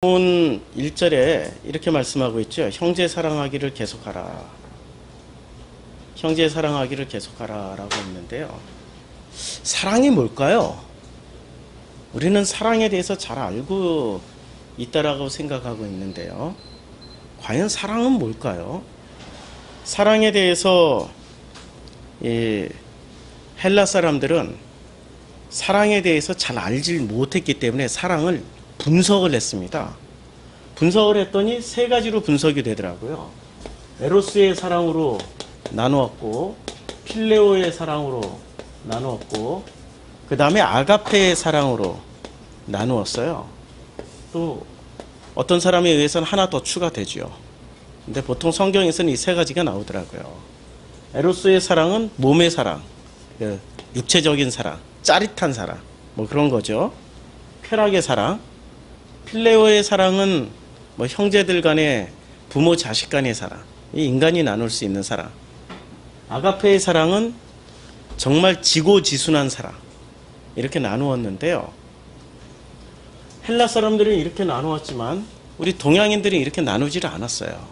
본 1절에 이렇게 말씀하고 있죠. 형제 사랑하기를 계속하라. 형제 사랑하기를 계속하라 라고 했는데요. 사랑이 뭘까요? 우리는 사랑에 대해서 잘 알고 있다라고 생각하고 있는데요. 과연 사랑은 뭘까요? 사랑에 대해서 헬라 사람들은 사랑에 대해서 잘 알지 못했기 때문에 사랑을 분석을 했습니다. 분석을 했더니 세 가지로 분석이 되더라고요. 에로스의 사랑으로 나누었고, 필레오의 사랑으로 나누었고, 그 다음에 아가페의 사랑으로 나누었어요. 또 어떤 사람에 의해서는 하나 더 추가되죠. 근데 보통 성경에서는 이 세 가지가 나오더라고요. 에로스의 사랑은 몸의 사랑, 육체적인 사랑, 짜릿한 사랑, 뭐 그런 거죠. 쾌락의 사랑. 필레오의 사랑은 뭐 형제들 간의 부모 자식 간의 사랑, 이 인간이 나눌 수 있는 사랑. 아가페의 사랑은 정말 지고지순한 사랑, 이렇게 나누었는데요. 헬라 사람들은 이렇게 나누었지만 우리 동양인들은 이렇게 나누지를 않았어요.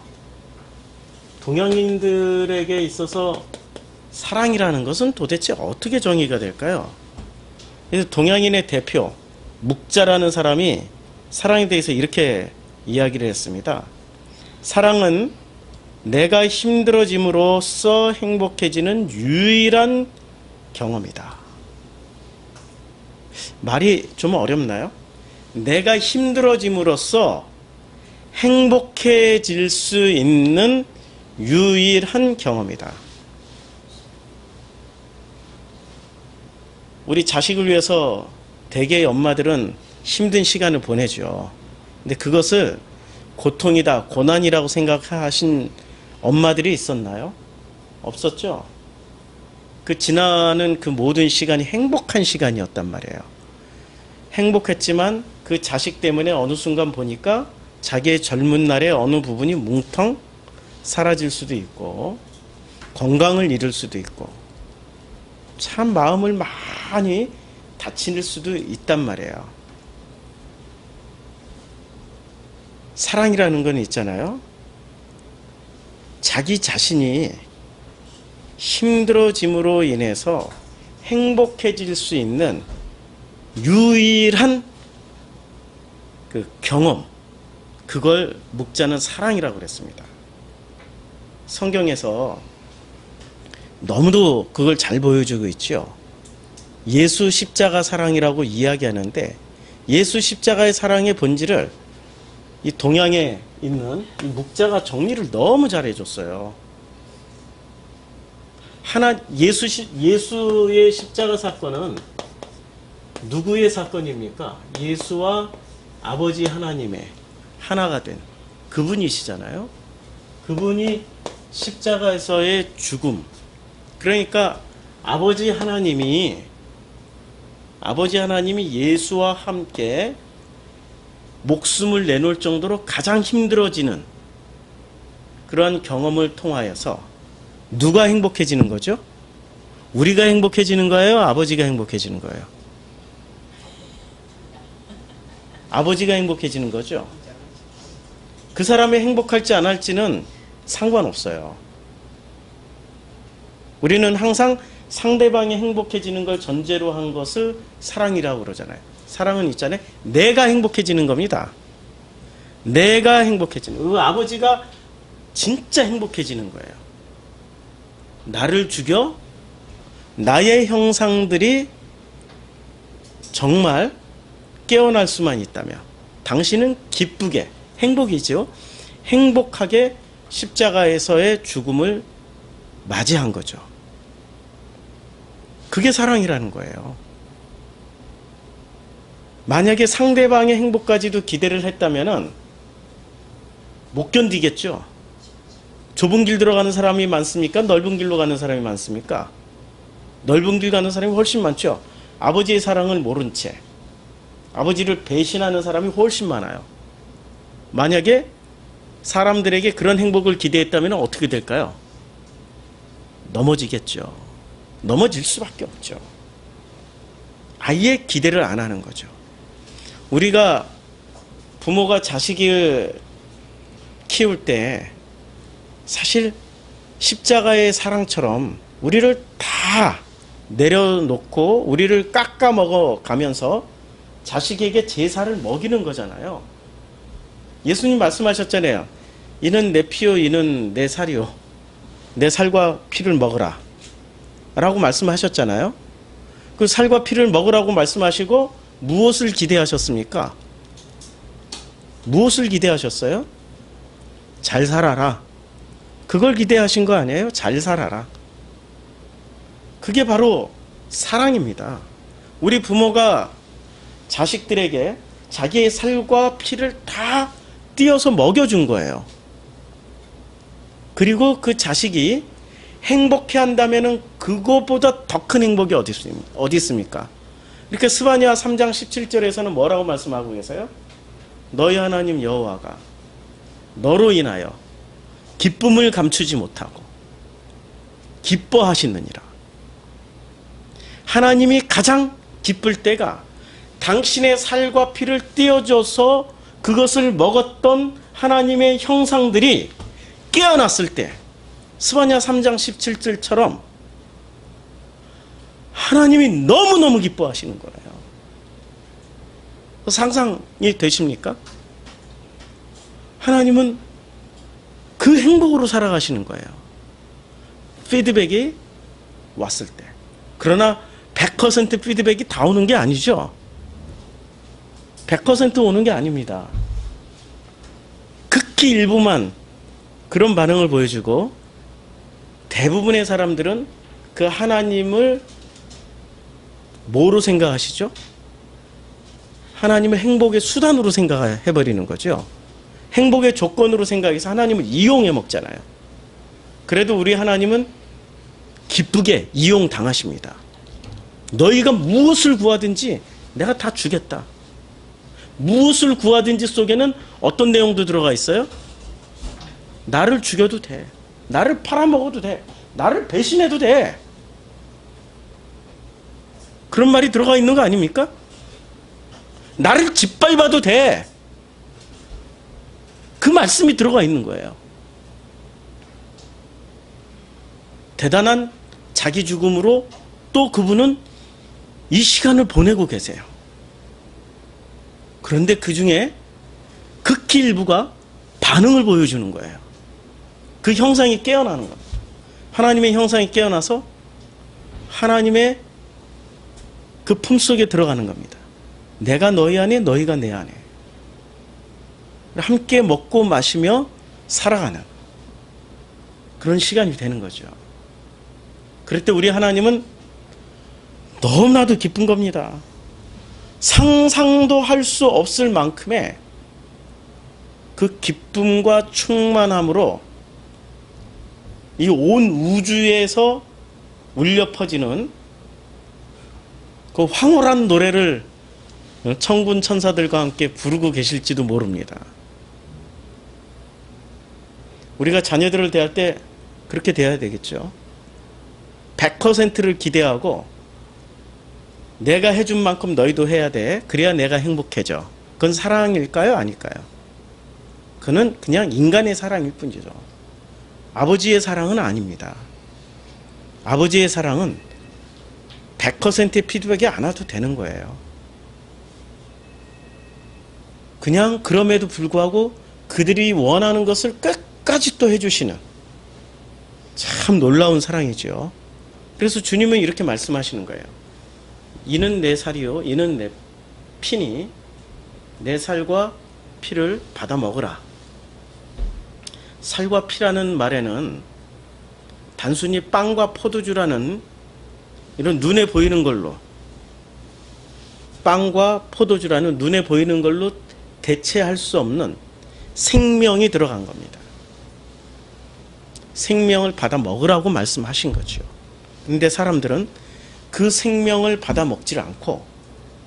동양인들에게 있어서 사랑이라는 것은 도대체 어떻게 정의가 될까요? 그래서 동양인의 대표 묵자라는 사람이 사랑에 대해서 이렇게 이야기를 했습니다. 사랑은 내가 힘들어짐으로써 행복해지는 유일한 경험이다. 말이 좀 어렵나요? 내가 힘들어짐으로써 행복해질 수 있는 유일한 경험이다. 우리 자식을 위해서 대개의 엄마들은 힘든 시간을 보내죠. 근데 그것을 고통이다, 고난이라고 생각하신 엄마들이 있었나요? 없었죠? 그 지나는 그 모든 시간이 행복한 시간이었단 말이에요. 행복했지만 그 자식 때문에 어느 순간 보니까 자기의 젊은 날의 어느 부분이 뭉텅 사라질 수도 있고, 건강을 잃을 수도 있고, 참 마음을 많이 다칠 수도 있단 말이에요. 사랑이라는 건 있잖아요. 자기 자신이 힘들어짐으로 인해서 행복해질 수 있는 유일한 그 경험, 그걸 묵자는 사랑이라고 그랬습니다. 성경에서 너무도 그걸 잘 보여주고 있죠. 예수 십자가 사랑이라고 이야기하는데, 예수 십자가의 사랑의 본질을 이 동양에 있는 이 묵자가 정리를 너무 잘해줬어요. 예수의 십자가 사건은 누구의 사건입니까? 예수와 아버지 하나님의 하나가 된 그분이시잖아요. 그분이 십자가에서의 죽음. 그러니까 아버지 하나님이 예수와 함께 목숨을 내놓을 정도로 가장 힘들어지는 그러한 경험을 통하여서 누가 행복해지는 거죠? 우리가 행복해지는 거예요? 아버지가 행복해지는 거예요? 아버지가 행복해지는 거죠. 그 사람이 행복할지 안 할지는 상관없어요. 우리는 항상 상대방이 행복해지는 걸 전제로 한 것을 사랑이라고 그러잖아요. 사랑은 있잖아요. 내가 행복해지는 겁니다. 내가 행복해지는, 그 아버지가 진짜 행복해지는 거예요. 나를 죽여 나의 형상들이 정말 깨어날 수만 있다면 당신은 기쁘게, 행복이죠. 행복하게 십자가에서의 죽음을 맞이한 거죠. 그게 사랑이라는 거예요. 만약에 상대방의 행복까지도 기대를 했다면 못 견디겠죠. 좁은 길 들어가는 사람이 많습니까? 넓은 길로 가는 사람이 많습니까? 넓은 길 가는 사람이 훨씬 많죠. 아버지의 사랑을 모른 채 아버지를 배신하는 사람이 훨씬 많아요. 만약에 사람들에게 그런 행복을 기대했다면 어떻게 될까요? 넘어지겠죠. 넘어질 수밖에 없죠. 아예 기대를 안 하는 거죠. 우리가 부모가 자식을 키울 때 사실 십자가의 사랑처럼 우리를 다 내려놓고 우리를 깎아 먹어 가면서 자식에게 제사를 먹이는 거잖아요. 예수님 말씀하셨잖아요. 이는 내 피요 이는 내 살이요 내 살과 피를 먹으라 라고 말씀하셨잖아요. 그 살과 피를 먹으라고 말씀하시고 무엇을 기대하셨습니까? 무엇을 기대하셨어요? 잘 살아라. 그걸 기대하신 거 아니에요? 잘 살아라. 그게 바로 사랑입니다. 우리 부모가 자식들에게 자기의 살과 피를 다 띄어서 먹여준 거예요. 그리고 그 자식이 행복해 한다면 그거보다 더 큰 행복이 어디 있습니까? 이렇게 스바냐 3장 17절에서는 뭐라고 말씀하고 계세요? 너희 하나님 여호와가 너로 인하여 기쁨을 감추지 못하고 기뻐하시느니라. 하나님이 가장 기쁠 때가 당신의 살과 피를 띄어줘서 그것을 먹었던 하나님의 형상들이 깨어났을 때 스바냐 3장 17절처럼 하나님이 너무너무 기뻐하시는 거예요. 상상이 되십니까? 하나님은 그 행복으로 살아가시는 거예요. 피드백이 왔을 때. 그러나 100% 피드백이 다 오는 게 아니죠. 100% 오는 게 아닙니다. 극히 일부만 그런 반응을 보여주고 대부분의 사람들은 그 하나님을 뭐로 생각하시죠? 하나님을 행복의 수단으로 생각해버리는 거죠. 행복의 조건으로 생각해서 하나님을 이용해 먹잖아요. 그래도 우리 하나님은 기쁘게 이용당하십니다. 너희가 무엇을 구하든지 내가 다 주겠다. 무엇을 구하든지 속에는 어떤 내용도 들어가 있어요? 나를 죽여도 돼. 나를 팔아먹어도 돼. 나를 배신해도 돼. 그런 말이 들어가 있는 거 아닙니까? 나를 짓밟아도 돼. 그 말씀이 들어가 있는 거예요. 대단한 자기 죽음으로 또 그분은 이 시간을 보내고 계세요. 그런데 그 중에 극히 일부가 반응을 보여주는 거예요. 그 형상이 깨어나는 겁니다. 하나님의 형상이 깨어나서 하나님의 그 품속에 들어가는 겁니다. 내가 너희 안에 너희가 내 안에 함께 먹고 마시며 살아가는 그런 시간이 되는 거죠. 그럴 때 우리 하나님은 너무나도 기쁜 겁니다. 상상도 할 수 없을 만큼의 그 기쁨과 충만함으로 이 온 우주에서 울려 퍼지는 그 황홀한 노래를 천군 천사들과 함께 부르고 계실지도 모릅니다. 우리가 자녀들을 대할 때 그렇게 대해야 되겠죠. 100%를 기대하고 내가 해준 만큼 너희도 해야 돼. 그래야 내가 행복해져. 그건 사랑일까요? 아닐까요? 그는 그냥 인간의 사랑일 뿐이죠. 아버지의 사랑은 아닙니다. 아버지의 사랑은 100%의 피드백이 안 와도 되는 거예요. 그냥 그럼에도 불구하고 그들이 원하는 것을 끝까지 또 해주시는 참 놀라운 사랑이죠. 그래서 주님은 이렇게 말씀하시는 거예요. 이는 내 살이요 이는 내 피니 내 살과 피를 받아 먹으라. 살과 피라는 말에는 단순히 빵과 포도주라는 이런 눈에 보이는 걸로 빵과 포도주라는 눈에 보이는 걸로 대체할 수 없는 생명이 들어간 겁니다. 생명을 받아 먹으라고 말씀하신 거죠. 근데 사람들은 그 생명을 받아 먹질 않고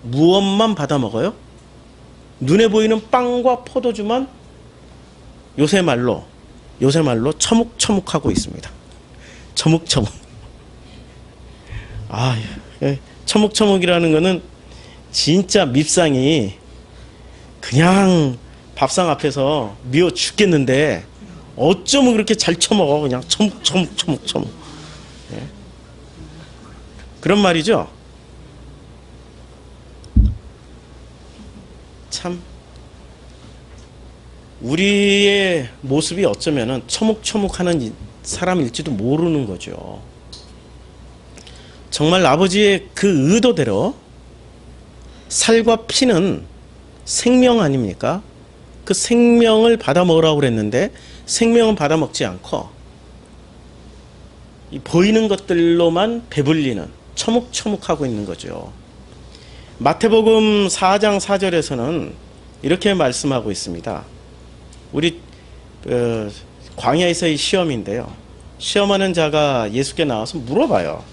무엇만 받아 먹어요? 눈에 보이는 빵과 포도주만 요새 말로 처묵처묵하고 있습니다. 처묵처묵. 처묵처묵이라는 거는 진짜 밉상이 그냥 밥상 앞에서 미워 죽겠는데 어쩌면 그렇게 잘 처먹어. 그냥 처묵. 예? 그런 말이죠. 참 우리의 모습이 어쩌면은 처묵처묵하는 사람일지도 모르는 거죠. 정말 아버지의 그 의도대로 살과 피는 생명 아닙니까? 그 생명을 받아 먹으라고 그랬는데 생명은 받아 먹지 않고 이 보이는 것들로만 배불리는 처묵처묵하고 있는 거죠. 마태복음 4장 4절에서는 이렇게 말씀하고 있습니다. 우리 광야에서의 시험인데요. 시험하는 자가 예수께 나와서 물어봐요.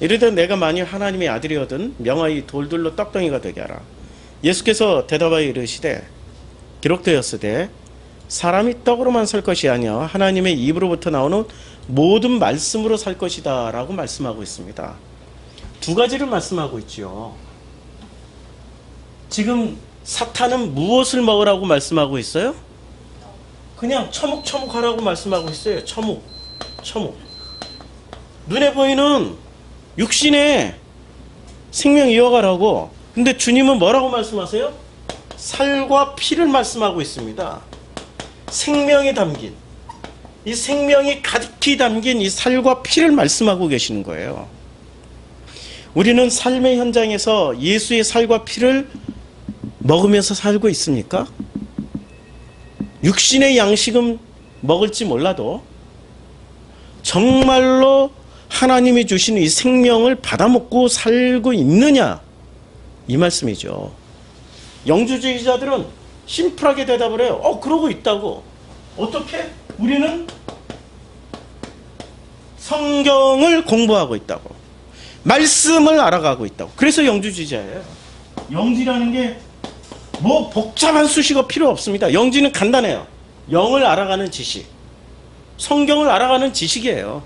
이르되 내가 만일 하나님의 아들이거든 명하여 돌들로 떡덩이가 되게 하라. 예수께서 대답하여 이르시되 기록되었으되 사람이 떡으로만 살 것이 아니여 하나님의 입으로부터 나오는 모든 말씀으로 살 것이다 라고 말씀하고 있습니다. 두 가지를 말씀하고 있죠. 지금 사탄은 무엇을 먹으라고 말씀하고 있어요? 그냥 처묵처묵하라고 말씀하고 있어요. 처묵. 눈에 보이는 육신의 생명 이어가라고. 근데 주님은 뭐라고 말씀하세요? 살과 피를 말씀하고 있습니다. 생명이 담긴, 이 생명이 가득히 담긴 이 살과 피를 말씀하고 계시는 거예요. 우리는 삶의 현장에서 예수의 살과 피를 먹으면서 살고 있습니까? 육신의 양식은 먹을지 몰라도 정말로 하나님이 주시는 이 생명을 받아먹고 살고 있느냐, 이 말씀이죠. 영주주의자들은 심플하게 대답을 해요. 그러고 있다고. 어떻게? 우리는 성경을 공부하고 있다고, 말씀을 알아가고 있다고. 그래서 영주주의자예요. 영지라는 게 뭐 복잡한 수식어 필요 없습니다. 영지는 간단해요. 영을 알아가는 지식, 성경을 알아가는 지식이에요.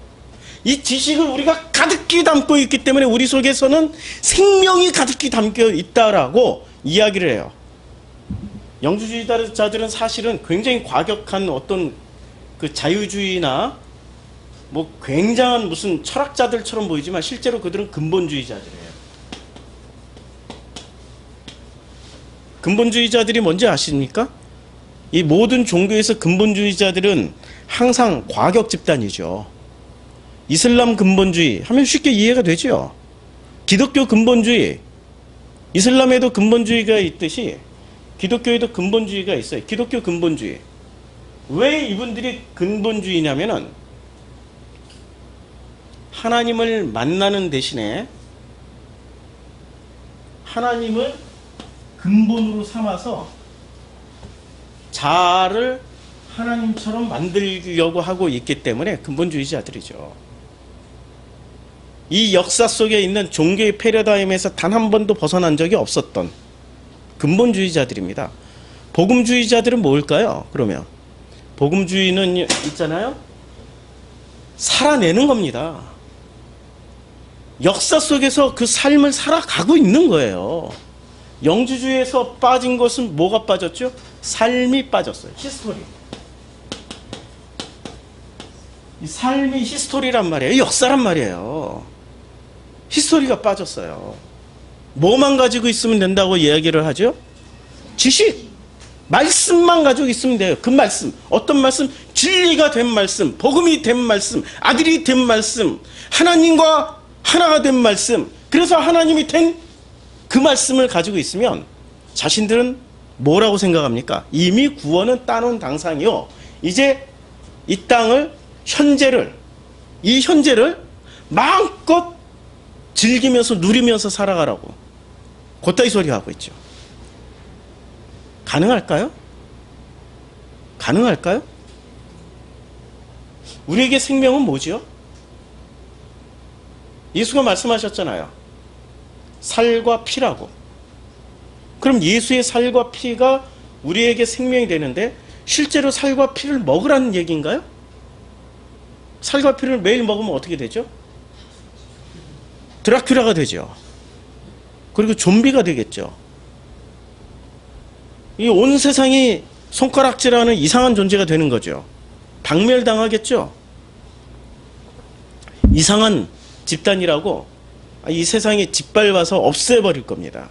이 지식을 우리가 가득히 담고 있기 때문에 우리 속에서는 생명이 가득히 담겨 있다라고 이야기를 해요. 영주주의자들은 사실은 굉장히 과격한 어떤 그 자유주의나 뭐 굉장한 무슨 철학자들처럼 보이지만 실제로 그들은 근본주의자들이에요. 근본주의자들이 뭔지 아십니까? 이 모든 종교에서 근본주의자들은 항상 과격 집단이죠. 이슬람 근본주의 하면 쉽게 이해가 되죠. 기독교 근본주의, 이슬람에도 근본주의가 있듯이 기독교에도 근본주의가 있어요. 기독교 근본주의. 왜 이분들이 근본주의냐면은 하나님을 만나는 대신에 하나님을 근본으로 삼아서 자아를 하나님처럼 만들려고 하고 있기 때문에 근본주의자들이죠. 이 역사 속에 있는 종교의 패러다임에서 단 한 번도 벗어난 적이 없었던 근본주의자들입니다. 복음주의자들은 뭘까요? 그러면 복음주의는 있잖아요. 살아내는 겁니다. 역사 속에서 그 삶을 살아가고 있는 거예요. 영주주의에서 빠진 것은 뭐가 빠졌죠? 삶이 빠졌어요. 히스토리. 이 삶이 히스토리란 말이에요. 역사란 말이에요. 히스토리가 빠졌어요. 뭐만 가지고 있으면 된다고 이야기를 하죠? 지식. 말씀만 가지고 있으면 돼요. 그 말씀. 어떤 말씀? 진리가 된 말씀, 복음이 된 말씀, 아들이 된 말씀, 하나님과 하나가 된 말씀. 그래서 하나님이 된 그 말씀을 가지고 있으면 자신들은 뭐라고 생각합니까? 이미 구원은 따놓은 당상이요. 이제 이 땅을, 이 현재를 마음껏 즐기면서 누리면서 살아가라고 곧다이 소리 하고 있죠. 가능할까요? 가능할까요? 우리에게 생명은 뭐지요? 예수가 말씀하셨잖아요. 살과 피라고. 그럼 예수의 살과 피가 우리에게 생명이 되는데 실제로 살과 피를 먹으라는 얘기인가요? 살과 피를 매일 먹으면 어떻게 되죠? 드라큘라가 되죠. 그리고 좀비가 되겠죠. 이 온 세상이 손가락질하는 이상한 존재가 되는 거죠. 박멸당하겠죠. 이상한 집단이라고 이 세상에 짓밟아서 없애버릴 겁니다.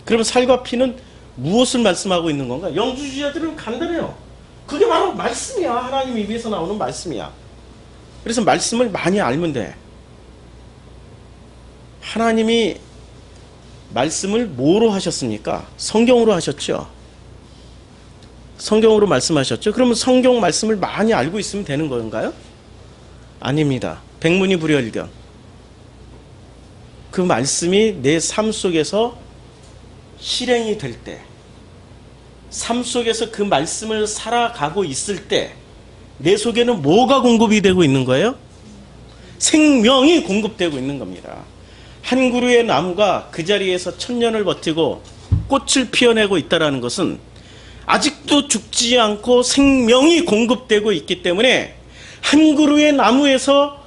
그러면 살과 피는 무엇을 말씀하고 있는 건가? 영주주의자들은 간단해요. 그게 바로 말씀이야. 하나님 입에서 나오는 말씀이야. 그래서 말씀을 많이 알면 돼. 하나님이 말씀을 뭐로 하셨습니까? 성경으로 하셨죠. 성경으로 말씀하셨죠. 그러면 성경 말씀을 많이 알고 있으면 되는 건가요? 아닙니다. 백문이불여일견. 그 말씀이 내 삶 속에서 실행이 될 때, 삶 속에서 그 말씀을 살아가고 있을 때 내 속에는 뭐가 공급이 되고 있는 거예요? 생명이 공급되고 있는 겁니다. 한 그루의 나무가 그 자리에서 1000년을 버티고 꽃을 피워내고 있다는 것은 아직도 죽지 않고 생명이 공급되고 있기 때문에 한 그루의 나무에서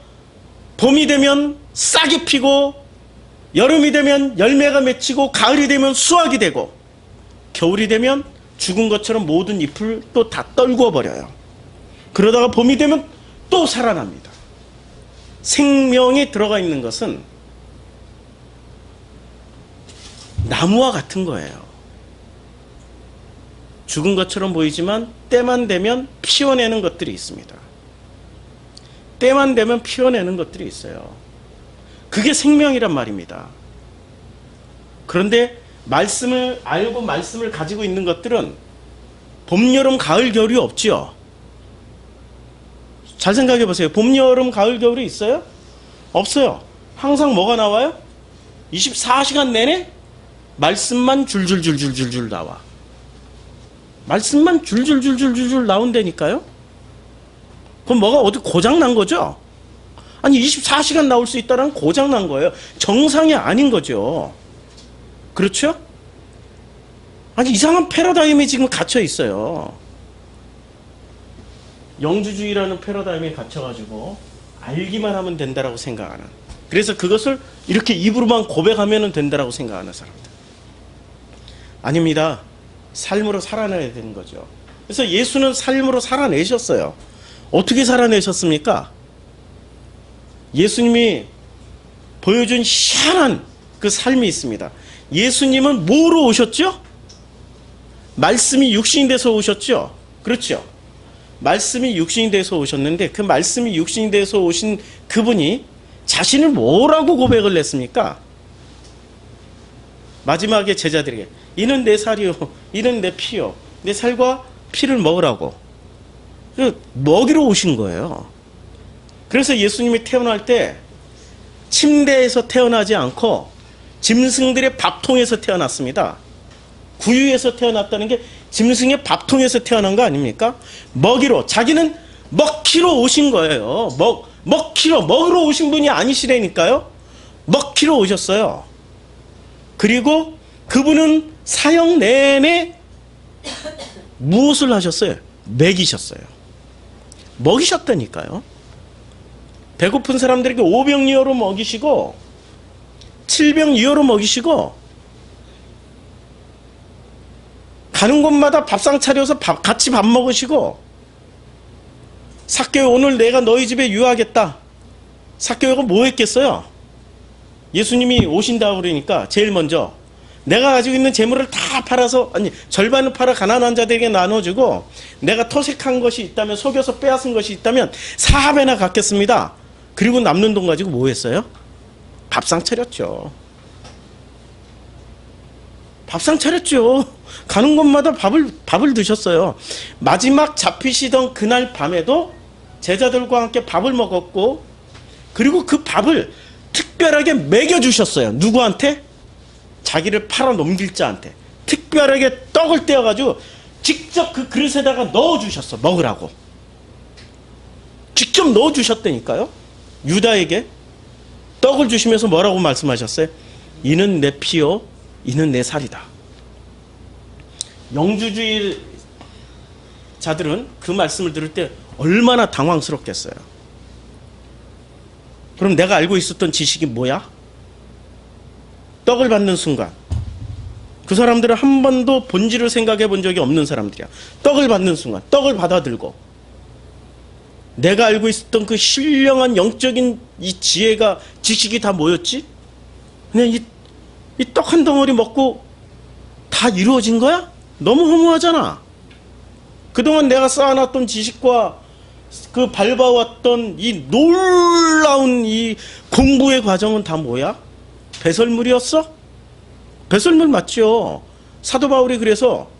봄이 되면 싹이 피고 여름이 되면 열매가 맺히고 가을이 되면 수확이 되고 겨울이 되면 죽은 것처럼 모든 잎을 또 다 떨구어 버려요. 그러다가 봄이 되면 또 살아납니다. 생명이 들어가 있는 것은 나무와 같은 거예요. 죽은 것처럼 보이지만 때만 되면 피워내는 것들이 있습니다. 때만 되면 피워내는 것들이 있어요. 그게 생명이란 말입니다. 그런데 말씀을 알고 말씀을 가지고 있는 것들은 봄, 여름, 가을, 겨울이 없지요. 잘 생각해 보세요. 봄, 여름, 가을, 겨울이 있어요? 없어요. 항상 뭐가 나와요? 24시간 내내 말씀만 줄줄줄줄줄줄 나와. 말씀만 줄줄줄줄줄 나온다니까요. 그럼 뭐가 어디 고장 난 거죠? 아니 24시간 나올 수 있다는 고장 난 거예요. 정상이 아닌 거죠. 그렇죠? 아니 이상한 패러다임이 지금 갇혀 있어요. 영주주의라는 패러다임에 갇혀가지고 알기만 하면 된다라고 생각하는. 그래서 그것을 이렇게 입으로만 고백하면 된다라고 생각하는 사람들. 아닙니다. 삶으로 살아내야 되는 거죠. 그래서 예수는 삶으로 살아내셨어요. 어떻게 살아내셨습니까? 예수님이 보여준 희한한 그 삶이 있습니다. 예수님은 뭐로 오셨죠? 말씀이 육신이 돼서 오셨죠? 그렇죠? 말씀이 육신이 돼서 오셨는데 그 말씀이 육신이 돼서 오신 그분이 자신을 뭐라고 고백을 했습니까? 마지막에 제자들에게 이는 내 살이요 이는 내 피요 내 살과 피를 먹으라고 먹이러 오신 거예요. 그래서 예수님이 태어날 때 침대에서 태어나지 않고 짐승들의 밥통에서 태어났습니다. 구유에서 태어났다는 게 짐승의 밥통에서 태어난 거 아닙니까? 먹이로, 자기는 먹히러 오신 거예요. 먹으러 오신 분이 아니시라니까요. 먹히러 오셨어요. 그리고 그분은 사형 내내 무엇을 하셨어요? 먹이셨어요. 먹이셨다니까요. 배고픈 사람들에게 오병이어로 먹이시고 7병이어로 먹이시고 가는 곳마다 밥상 차려서 같이 밥 먹으시고 삭개오 오늘 내가 너희 집에 유하겠다. 삭개오가 뭐 했겠어요? 예수님이 오신다 그러니까 제일 먼저 내가 가지고 있는 재물을 다 팔아서 아니 절반을 팔아 가난한 자들에게 나눠주고 내가 토색한 것이 있다면 속여서 빼앗은 것이 있다면 4배나 갚겠습니다. 그리고 남는 돈 가지고 뭐 했어요? 밥상 차렸죠. 밥상 차렸죠. 가는 곳마다 밥을 드셨어요. 마지막 잡히시던 그날 밤에도 제자들과 함께 밥을 먹었고 그리고 그 밥을 특별하게 먹여주셨어요. 누구한테? 자기를 팔아 넘길 자한테. 특별하게 떡을 떼어가지고 직접 그 그릇에다가 넣어주셨어. 먹으라고. 직접 넣어주셨다니까요. 유다에게 떡을 주시면서 뭐라고 말씀하셨어요? 이는 내 피요 이는 내 살이다. 영주주의 자들은 그 말씀을 들을 때 얼마나 당황스럽겠어요. 그럼 내가 알고 있었던 지식이 뭐야? 떡을 받는 순간 그 사람들은 한 번도 본질을 생각해 본 적이 없는 사람들이야. 떡을 받는 순간, 떡을 받아들고 내가 알고 있었던 그 신령한 영적인 이 지혜가, 지식이 다 뭐였지? 그냥 이 떡 한 덩어리 먹고 다 이루어진 거야? 너무 허무하잖아. 그동안 내가 쌓아놨던 지식과 그 밟아왔던 이 놀라운 이 공부의 과정은 다 뭐야? 배설물이었어? 배설물 맞죠? 사도 바울이 그래서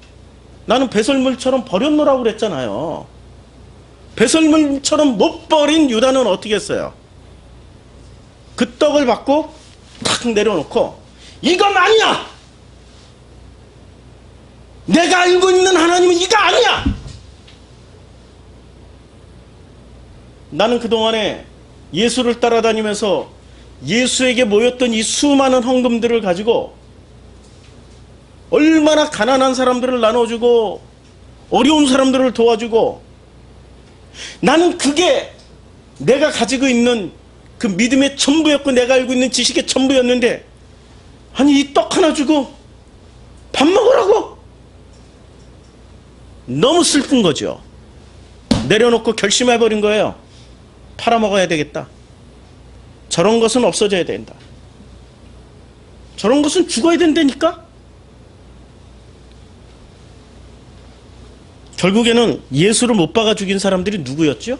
나는 배설물처럼 버렸노라고 그랬잖아요. 배설물처럼 못 버린 유다는 어떻게 했어요? 그 떡을 받고 탁 내려놓고 이건 아니야! 내가 알고 있는 하나님은 이거 아니야! 나는 그동안에 예수를 따라다니면서 예수에게 모였던 이 수많은 헌금들을 가지고 얼마나 가난한 사람들을 나눠주고 어려운 사람들을 도와주고, 나는 그게 내가 가지고 있는 그 믿음의 전부였고 내가 알고 있는 지식의 전부였는데, 아니 이 떡 하나 주고 밥 먹으라고? 너무 슬픈 거죠. 내려놓고 결심해버린 거예요. 팔아먹어야 되겠다. 저런 것은 없어져야 된다. 저런 것은 죽어야 된다니까? 결국에는 예수를 못 박아 죽인 사람들이 누구였죠?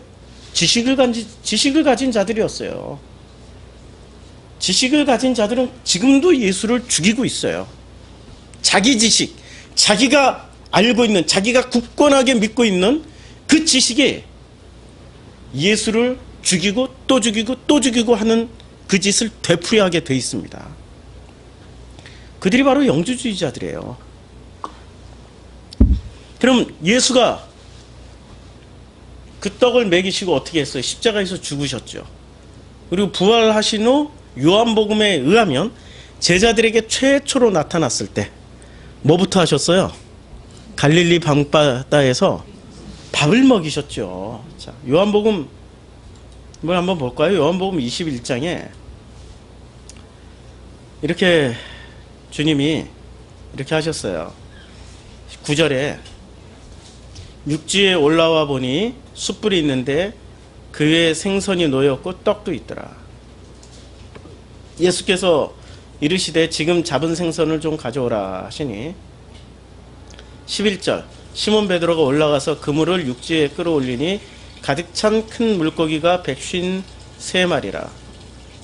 지식을 가진 자들이었어요. 지식을 가진 자들은 지금도 예수를 죽이고 있어요. 자기 지식, 자기가 알고 있는, 자기가 굳건하게 믿고 있는 그 지식이 예수를 죽이고 또 죽이고 또 죽이고 하는 그 짓을 되풀이하게 돼 있습니다. 그들이 바로 영주주의자들이에요. 그럼 예수가 그 떡을 먹이시고 어떻게 했어요? 십자가에서 죽으셨죠. 그리고 부활하신 후 요한복음에 의하면 제자들에게 최초로 나타났을 때 뭐부터 하셨어요? 갈릴리 방바다에서 밥을 먹이셨죠. 자, 요한복음 뭘 한번 볼까요? 요한복음 21장에 이렇게 주님이 이렇게 하셨어요. 9절에 육지에 올라와 보니 숯불이 있는데 그 위에 생선이 놓였고 떡도 있더라. 예수께서 이르시되 지금 잡은 생선을 좀 가져오라 하시니, 11절 시몬 베드로가 올라가서 그물을 육지에 끌어올리니 가득 찬 큰 물고기가 153마리라.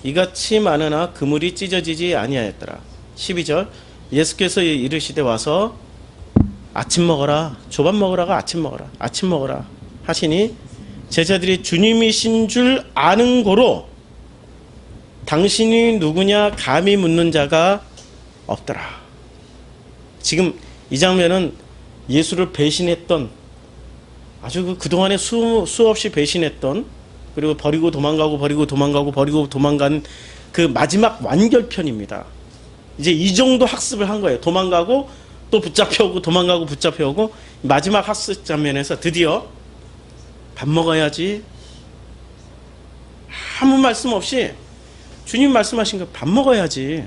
이같이 많으나 그물이 찢어지지 아니하였더라. 12절 예수께서 이르시되 와서 아침 먹어라. 조밥 먹으라가 아침 먹어라. 아침 먹어라 하시니 제자들이 주님이신 줄 아는 고로 당신이 누구냐 감히 묻는 자가 없더라. 지금 이 장면은 예수를 배신했던, 아주 그동안에 수없이 배신했던, 그리고 버리고 도망간 그 마지막 완결편입니다. 이제 이 정도 학습을 한 거예요. 도망가고 또 붙잡혀오고 도망가고 붙잡혀오고, 마지막 학습 장면에서 드디어 밥 먹어야지. 아무 말씀 없이 주님 말씀하신 거, 밥 먹어야지.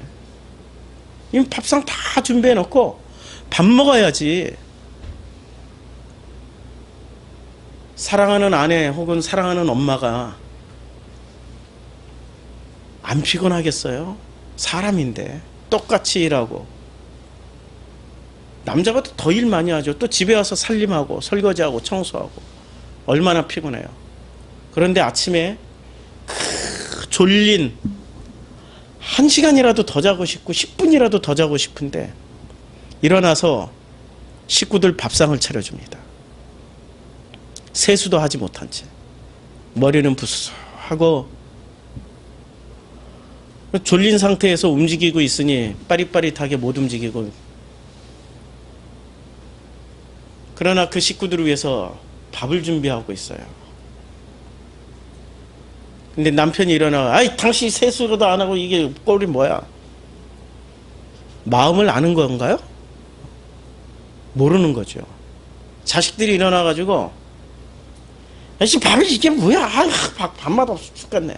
이미 밥상 다 준비해 놓고 밥 먹어야지. 사랑하는 아내 혹은 사랑하는 엄마가 안 피곤하겠어요? 사람인데 똑같이 일하고, 남자보다 더 일 많이 하죠. 또 집에 와서 살림하고 설거지하고 청소하고 얼마나 피곤해요. 그런데 아침에 졸린 1시간이라도 더 자고 싶고 10분이라도 더 자고 싶은데 일어나서 식구들 밥상을 차려줍니다. 세수도 하지 못한 채 머리는 부스스하고 졸린 상태에서 움직이고 있으니 빠릿빠릿하게 못 움직이고, 그러나 그 식구들을 위해서 밥을 준비하고 있어요. 근데 남편이 일어나, 아이 당신 세수도 안 하고 이게 꼴이 뭐야? 마음을 아는 건가요? 모르는 거죠. 자식들이 일어나가지고, 아이씨 밥이 이게 뭐야? 밥맛 없어 죽겠네.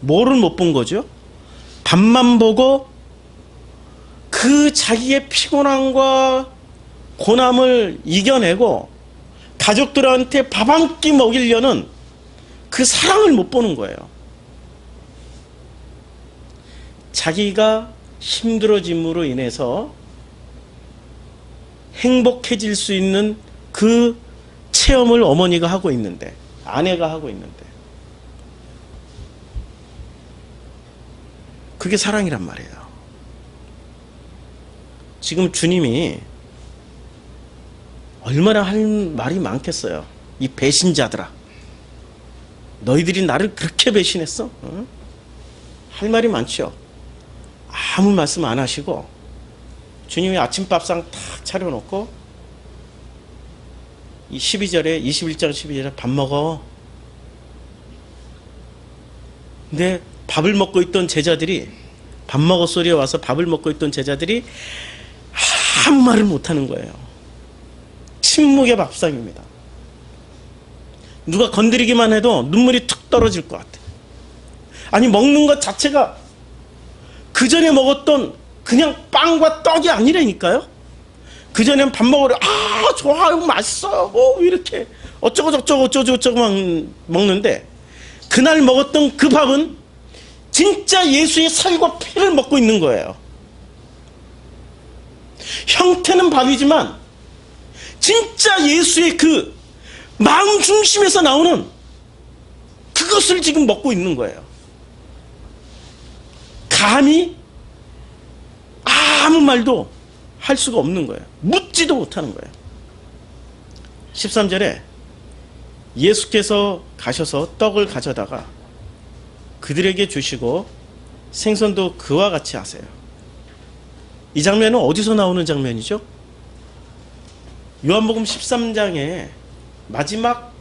뭐를 못 본 거죠? 밥만 보고 그 그 자기의 피곤함과 고난을 이겨내고 가족들한테 밥 한 끼 먹이려는 그 사랑을 못 보는 거예요. 자기가 힘들어짐으로 인해서 행복해질 수 있는 그 체험을 어머니가 하고 있는데, 아내가 하고 있는데, 그게 사랑이란 말이에요. 지금 주님이 얼마나 할 말이 많겠어요. 이 배신자들아, 너희들이 나를 그렇게 배신했어? 어? 할 말이 많죠. 아무 말씀 안 하시고 주님이 아침밥상 탁 차려놓고 이 12절에 21장 12절에 밥 먹어. 근데 밥을 먹고 있던 제자들이, 밥 먹어 소리에 와서 밥을 먹고 있던 제자들이 아무 말을 못하는 거예요. 침묵의 밥상입니다. 누가 건드리기만 해도 눈물이 툭 떨어질 것 같아. 아니, 먹는 것 자체가 그 전에 먹었던 그냥 빵과 떡이 아니라니까요. 그 전엔 밥 먹으려, 아, 좋아요, 맛있어요, 뭐 이렇게 어쩌고 저쩌고 막 먹는데, 그날 먹었던 그 밥은 진짜 예수의 살과 피를 먹고 있는 거예요. 형태는 밥이지만 진짜 예수의 그 마음 중심에서 나오는 그것을 지금 먹고 있는 거예요. 감히 아무 말도 할 수가 없는 거예요. 묻지도 못하는 거예요. 13절에 예수께서 가셔서 떡을 가져다가 그들에게 주시고 생선도 그와 같이 하세요. 이 장면은 어디서 나오는 장면이죠? 요한복음 13장에 마지막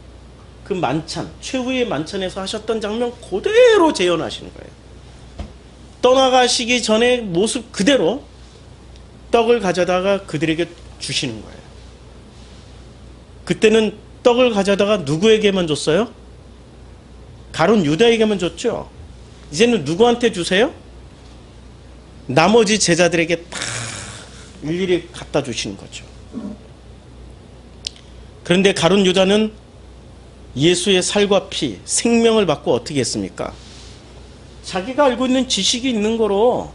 그 만찬, 최후의 만찬에서 하셨던 장면 그대로 재현하시는 거예요. 떠나가시기 전에 모습 그대로 떡을 가져다가 그들에게 주시는 거예요. 그때는 떡을 가져다가 누구에게만 줬어요? 가룟 유다에게만 줬죠. 이제는 누구한테 주세요? 나머지 제자들에게 다 일일이 갖다 주시는 거죠. 그런데 가룟 유다는 예수의 살과 피, 생명을 받고 어떻게 했습니까? 자기가 알고 있는 지식이 있는 거로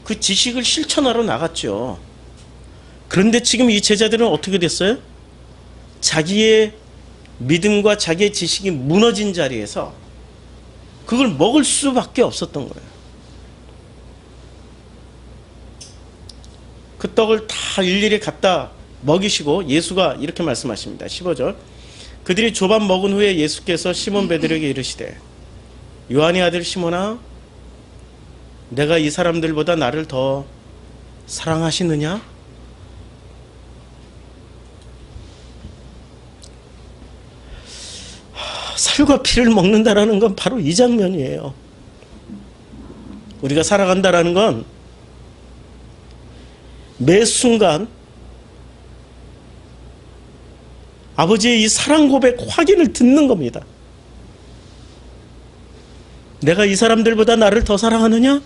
그 지식을 실천하러 나갔죠. 그런데 지금 이 제자들은 어떻게 됐어요? 자기의 믿음과 자기의 지식이 무너진 자리에서 그걸 먹을 수밖에 없었던 거예요. 그 떡을 다 일일이 갖다 먹이시고 예수가 이렇게 말씀하십니다. 15절. 그들이 조반 먹은 후에 예수께서 시몬 베드로에게 이르시되, 요한의 아들 시몬아, 내가 이 사람들보다 나를 더 사랑하시느냐? 살과 피를 먹는다라는 건 바로 이 장면이에요. 우리가 살아간다라는 건 매 순간 아버지의 이 사랑 고백 확인을 듣는 겁니다. 내가 이 사람들보다 나를 더 사랑하느냐?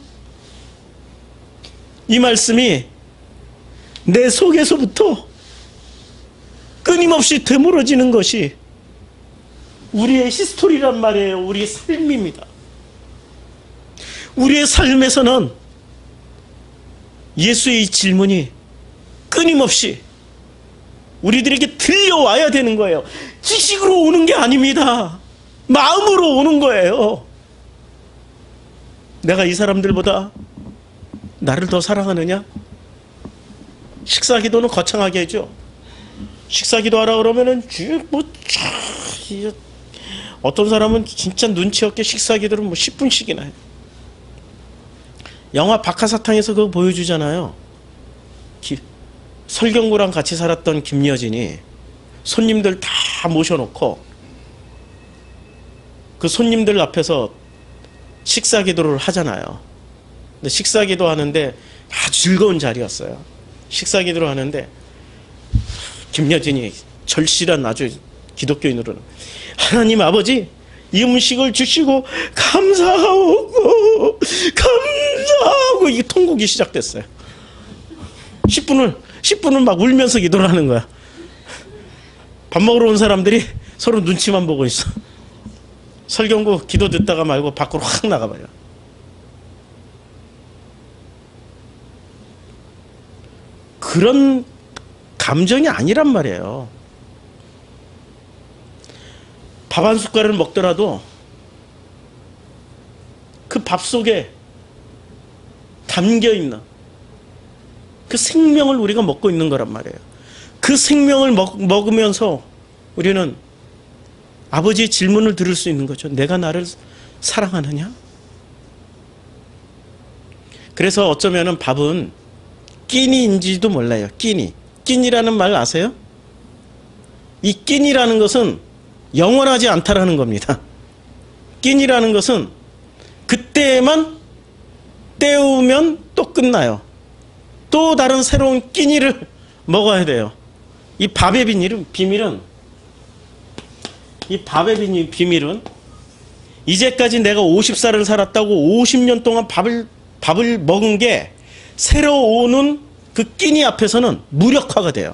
이 말씀이 내 속에서부터 끊임없이 되물어지는 것이 우리의 히스토리란 말이에요. 우리의 삶입니다. 우리의 삶에서는 예수의 이 질문이 끊임없이 우리들에게 들려와야 되는 거예요. 지식으로 오는 게 아닙니다. 마음으로 오는 거예요. 내가 이 사람들보다 나를 더 사랑하느냐? 식사기도는 거창하게 해줘. 식사기도 하라 그러면은 어떤 사람은 진짜 눈치 없게 식사기도를 10분씩이나 해요. 영화 박하사탕에서 그거 보여주잖아요. 설경구랑 같이 살았던 김여진이 손님들 다 모셔놓고 그 손님들 앞에서 식사기도를 하잖아요. 근데 식사기도 하는데 아주 즐거운 자리였어요. 식사기도를 하는데 김여진이 절실한 아주 기독교인으로는, 하나님 아버지, 이 음식을 주시고 감사하고 이게 통곡이 시작됐어요. 10분을 막 울면서 기도를 하는 거야. 밥 먹으러 온 사람들이 서로 눈치만 보고 있어. 설경구 기도 듣다가 말고 밖으로 확 나가버려. 그런 감정이 아니란 말이에요. 밥 한 숟갈을 먹더라도 그 밥 속에 담겨있는 그 생명을 우리가 먹고 있는 거란 말이에요. 그 생명을 먹으면서 우리는 아버지의 질문을 들을 수 있는 거죠. 내가 나를 사랑하느냐? 그래서 어쩌면은 밥은 끼니인지도 몰라요. 끼니. 끼니라는 말 아세요? 이 끼니라는 것은 영원하지 않다라는 겁니다. 끼니라는 것은 그때만 때우면 또 끝나요. 또 다른 새로운 끼니를 먹어야 돼요. 이 밥의 비밀은 이제까지 내가 50살을 살았다고 50년 동안 밥을 먹은 게 새로 오는 그 끼니 앞에서는 무력화가 돼요.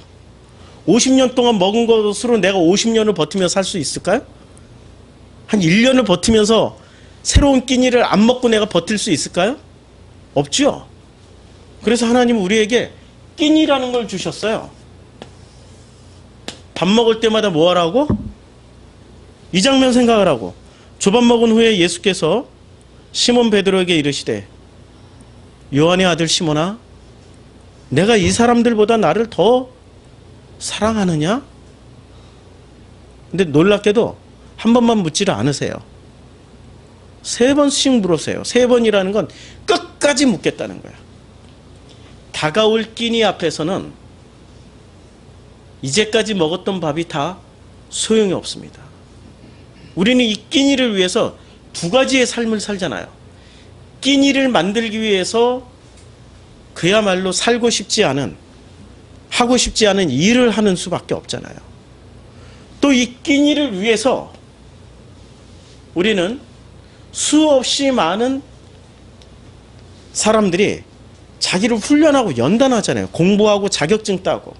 50년 동안 먹은 것으로 내가 50년을 버티며 살 수 있을까요? 한 1년을 버티면서 새로운 끼니를 안 먹고 내가 버틸 수 있을까요? 없죠. 그래서 하나님은 우리에게 끼니라는 걸 주셨어요. 밥 먹을 때마다 뭐 하라고? 이 장면 생각을 하고, 조밥 먹은 후에 예수께서 시몬 베드로에게 이르시되 요한의 아들 시몬아, 내가 이 사람들보다 나를 더 사랑하느냐? 근데 놀랍게도 한 번만 묻지를 않으세요. 3번씩 물으세요. 3번이라는 건 끝까지 묻겠다는 거야. 다가올 끼니 앞에서는 이제까지 먹었던 밥이 다 소용이 없습니다. 우리는 이 끼니를 위해서 2가지의 삶을 살잖아요. 끼니를 만들기 위해서 그야말로 살고 싶지 않은, 하고 싶지 않은 일을 하는 수밖에 없잖아요. 또 이 끼니를 위해서 우리는 수없이 많은 사람들이 자기를 훈련하고 연단하잖아요. 공부하고 자격증 따고.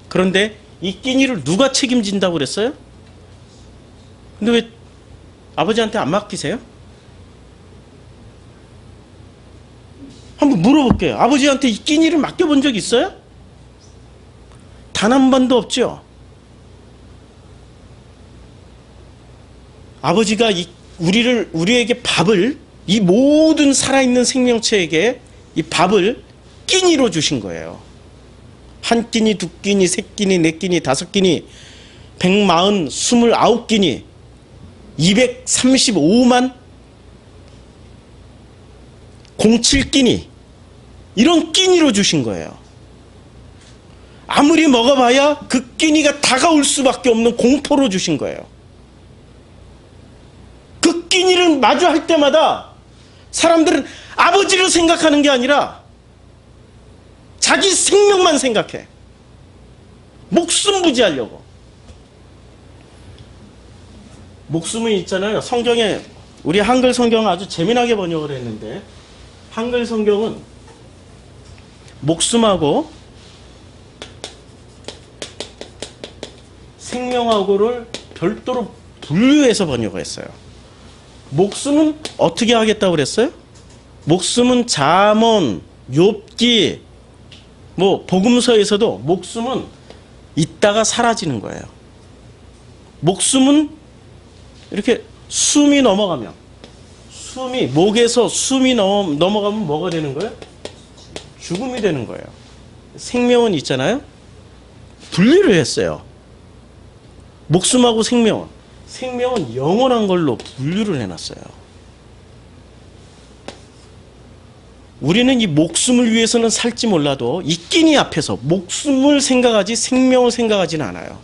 그런데 이 끼니를 누가 책임진다고 그랬어요? 근데 왜 아버지한테 안 맡기세요? 한번 물어볼게요. 아버지한테 이 끼니를 맡겨본 적 있어요? 단 한 번도 없죠. 아버지가 우리에게 밥을, 이 모든 살아있는 생명체에게 이 밥을 끼니로 주신 거예요. 1끼니, 2끼니, 3끼니, 4끼니, 5끼니, 129끼니, 235만 07끼니, 이런 끼니로 주신 거예요. 아무리 먹어봐야 그 끼니가 다가올 수밖에 없는 공포로 주신 거예요. 그 끼니를 마주할 때마다 사람들은 아버지를 생각하는 게 아니라 자기 생명만 생각해. 목숨 부지하려고. 목숨은 있잖아요. 성경에, 우리 한글 성경은 아주 재미나게 번역을 했는데, 한글 성경은 목숨하고 생명하고를 별도로 분류해서 번역을 했어요. 목숨은 어떻게 하겠다고 그랬어요? 목숨은 잠언, 욥기, 복음서에서도 목숨은 있다가 사라지는 거예요. 목숨은 이렇게 숨이 넘어가면, 목에서 숨이 넘어가면 뭐가 되는 거예요? 죽음이 되는 거예요. 생명은 있잖아요. 분리를 했어요. 목숨하고 생명은 영원한 걸로 분류를 해놨어요. 우리는 이 목숨을 위해서는 살지 몰라도 이 끼니 앞에서 목숨을 생각하지 생명을 생각하지는 않아요.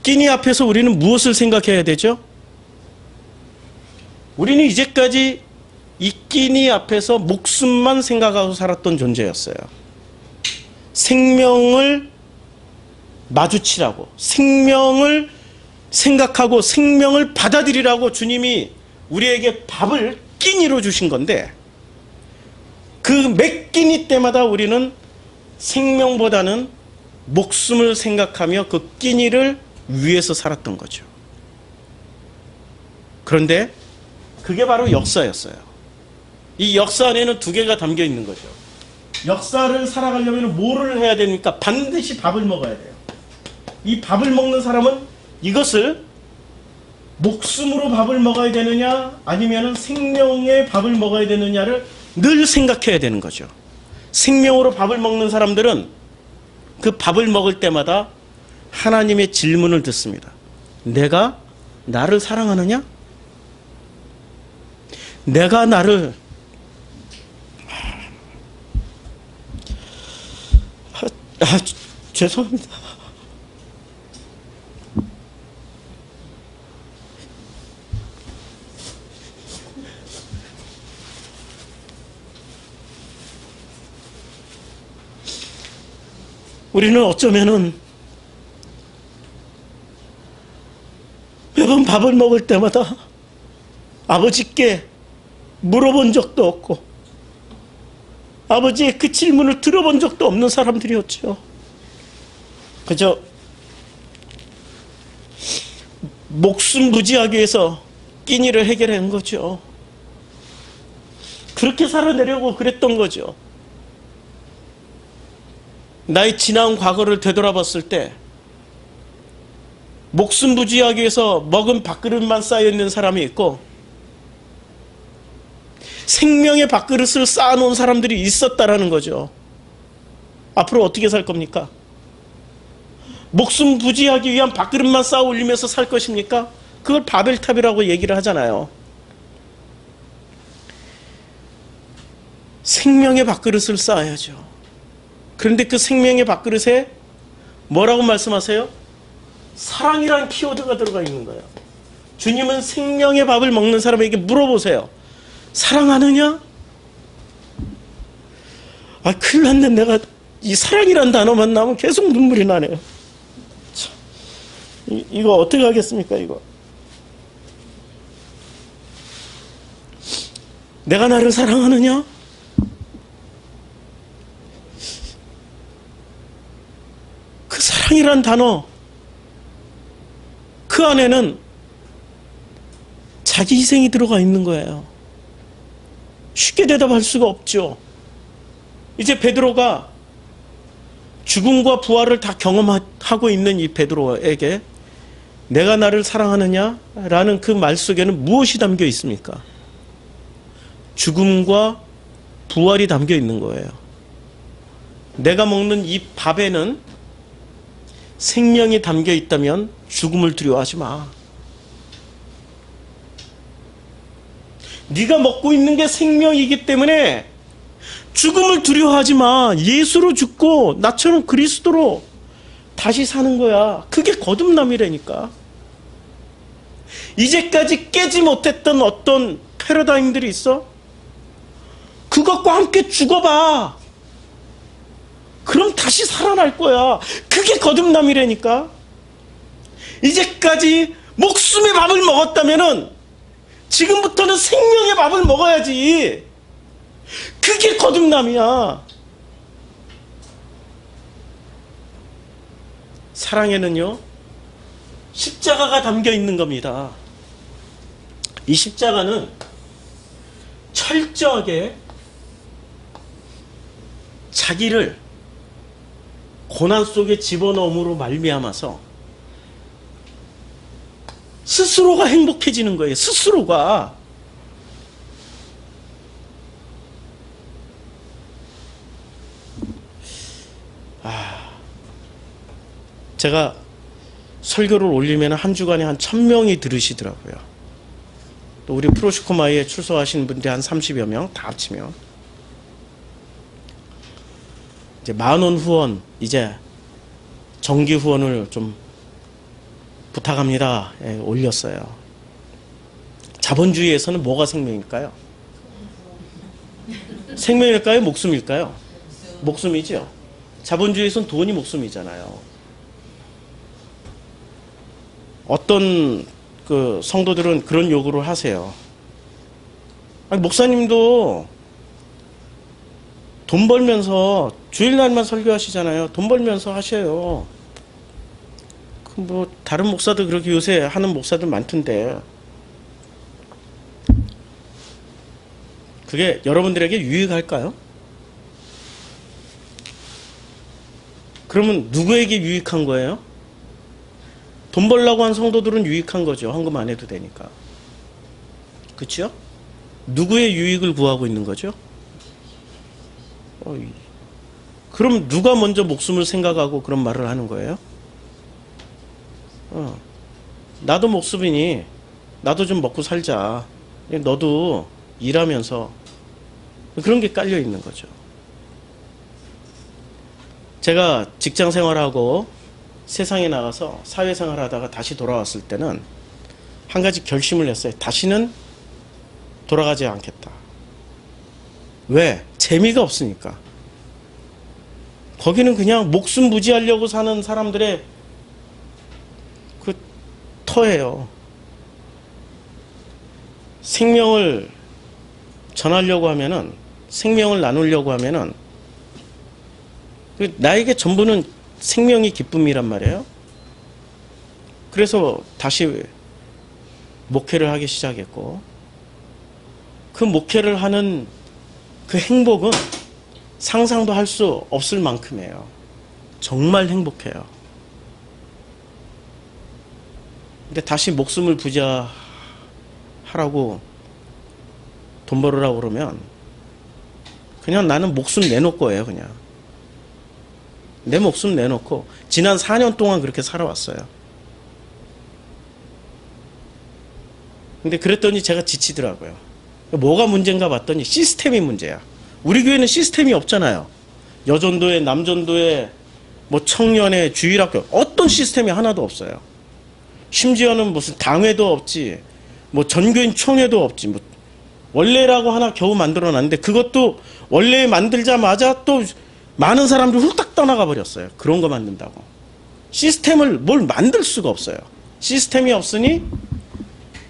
끼니 앞에서 우리는 무엇을 생각해야 되죠? 우리는 이제까지 이 끼니 앞에서 목숨만 생각하고 살았던 존재였어요. 생명을 마주치라고, 생명을 생각하고 생명을 받아들이라고 주님이 우리에게 밥을 끼니로 주신 건데, 그 몇 끼니 때마다 우리는 생명보다는 목숨을 생각하며 그 끼니를 위해서 살았던 거죠. 그런데 그게 바로 역사였어요. 이 역사 안에는 두 개가 담겨 있는 거죠. 역사를 살아가려면 뭐를 해야 되니까 반드시 밥을 먹어야 돼요. 이 밥을 먹는 사람은 이것을 목숨으로 밥을 먹어야 되느냐 아니면 생명의 밥을 먹어야 되느냐를 늘 생각해야 되는 거죠. 생명으로 밥을 먹는 사람들은 그 밥을 먹을 때마다 하나님의 질문을 듣습니다. 내가 나를 사랑하느냐? 내가 나를 죄송합니다. 우리는 어쩌면은 매번 밥을 먹을 때마다 아버지께 물어본 적도 없고 아버지의 그 질문을 들어본 적도 없는 사람들이었죠. 그저 목숨 부지하기 위해서 끼니를 해결한 거죠. 그렇게 살아내려고 그랬던 거죠. 나의 지나온 과거를 되돌아봤을 때 목숨 부지하기 위해서 먹은 밥그릇만 쌓여있는 사람이 있고 생명의 밥그릇을 쌓아놓은 사람들이 있었다라는 거죠. 앞으로 어떻게 살 겁니까? 목숨 부지하기 위한 밥그릇만 쌓아 올리면서 살 것입니까? 그걸 바벨탑이라고 얘기를 하잖아요. 생명의 밥그릇을 쌓아야죠. 그런데 그 생명의 밥그릇에 뭐라고 말씀하세요? 사랑이란 키워드가 들어가 있는 거예요. 주님은 생명의 밥을 먹는 사람에게 물어보세요. 사랑하느냐? 큰일 났네. 내가 이 사랑이란 단어만 나오면 계속 눈물이 나네요. 참, 이거 어떻게 하겠습니까, 이거? 내가 나를 사랑하느냐? 그 사랑이란 단어, 그 안에는 자기 희생이 들어가 있는 거예요. 쉽게 대답할 수가 없죠. 이제 베드로가 죽음과 부활을 다 경험하고 있는 이 베드로에게 내가 나를 사랑하느냐라는 그 말 속에는 무엇이 담겨 있습니까? 죽음과 부활이 담겨 있는 거예요. 내가 먹는 이 밥에는 생명이 담겨 있다면 죽음을 두려워하지 마. 네가 먹고 있는 게 생명이기 때문에 죽음을 두려워하지 마. 예수로 죽고 나처럼 그리스도로 다시 사는 거야. 그게 거듭남이라니까. 이제까지 깨지 못했던 어떤 패러다임들이 있어? 그것과 함께 죽어봐. 그럼 다시 살아날 거야. 그게 거듭남이라니까. 이제까지 목숨의 밥을 먹었다면은 지금부터는 생명의 밥을 먹어야지. 그게 거듭남이야. 사랑에는요, 십자가가 담겨 있는 겁니다. 이 십자가는 철저하게 자기를 고난 속에 집어넣음으로 말미암아서 스스로가 행복해지는 거예요. 스스로가. 제가 설교를 올리면 한 주간에 한 1000명이 들으시더라고요. 또 우리 프로시코마이에 출석하시는 분들이 한 30여 명 다 합치면 이제 10,000원 후원, 이제 정기 후원을 좀 부탁합니다. 예, 올렸어요. 자본주의에서는 뭐가 생명일까요? 생명일까요? 목숨일까요? 목숨이죠. 자본주의에서는 돈이 목숨이잖아요. 어떤 그 성도들은 그런 요구를 하세요. 아니, 목사님도 돈 벌면서 주일날만 설교하시잖아요. 돈 벌면서 하셔요. 그 뭐 다른 목사도 그렇게 요새 하는 목사들 많던데 그게 여러분들에게 유익할까요? 그러면 누구에게 유익한 거예요? 돈 벌려고 한 성도들은 유익한 거죠. 헌금 안 해도 되니까. 그렇죠? 누구의 유익을 구하고 있는 거죠? 그럼 누가 먼저 목숨을 생각하고 그런 말을 하는 거예요? 나도 목숨이니 나도 좀 먹고 살자. 너도 일하면서 그런 게 깔려 있는 거죠. 제가 직장 생활하고 세상에 나가서 사회생활 하다가 다시 돌아왔을 때는 한 가지 결심을 했어요. 다시는 돌아가지 않겠다. 왜? 재미가 없으니까. 거기는 그냥 목숨 부지하려고 사는 사람들의 그 터예요. 생명을 전하려고 하면은, 생명을 나누려고 하면은, 나에게 전부는 생명이 기쁨이란 말이에요. 그래서 다시 목회를 하기 시작했고, 그 목회를 하는 그 행복은 상상도 할 수 없을 만큼이에요. 정말 행복해요. 근데 다시 목숨을 부자하라고 돈 벌으라고 그러면 그냥 나는 목숨 내놓을 거예요. 그냥 내 목숨 내놓고 지난 4년 동안 그렇게 살아왔어요. 근데 그랬더니 제가 지치더라고요. 뭐가 문제인가 봤더니 시스템이 문제야. 우리 교회는 시스템이 없잖아요. 여전도회, 남전도회, 뭐 청년회, 주일학교 어떤 시스템이 하나도 없어요. 심지어는 무슨 당회도 없지, 뭐 전교인 총회도 없지, 뭐 원래라고 하나 겨우 만들어놨는데 그것도 원래 만들자마자 또 많은 사람들이 훌딱 떠나가 버렸어요. 그런 거 만든다고. 시스템을 뭘 만들 수가 없어요. 시스템이 없으니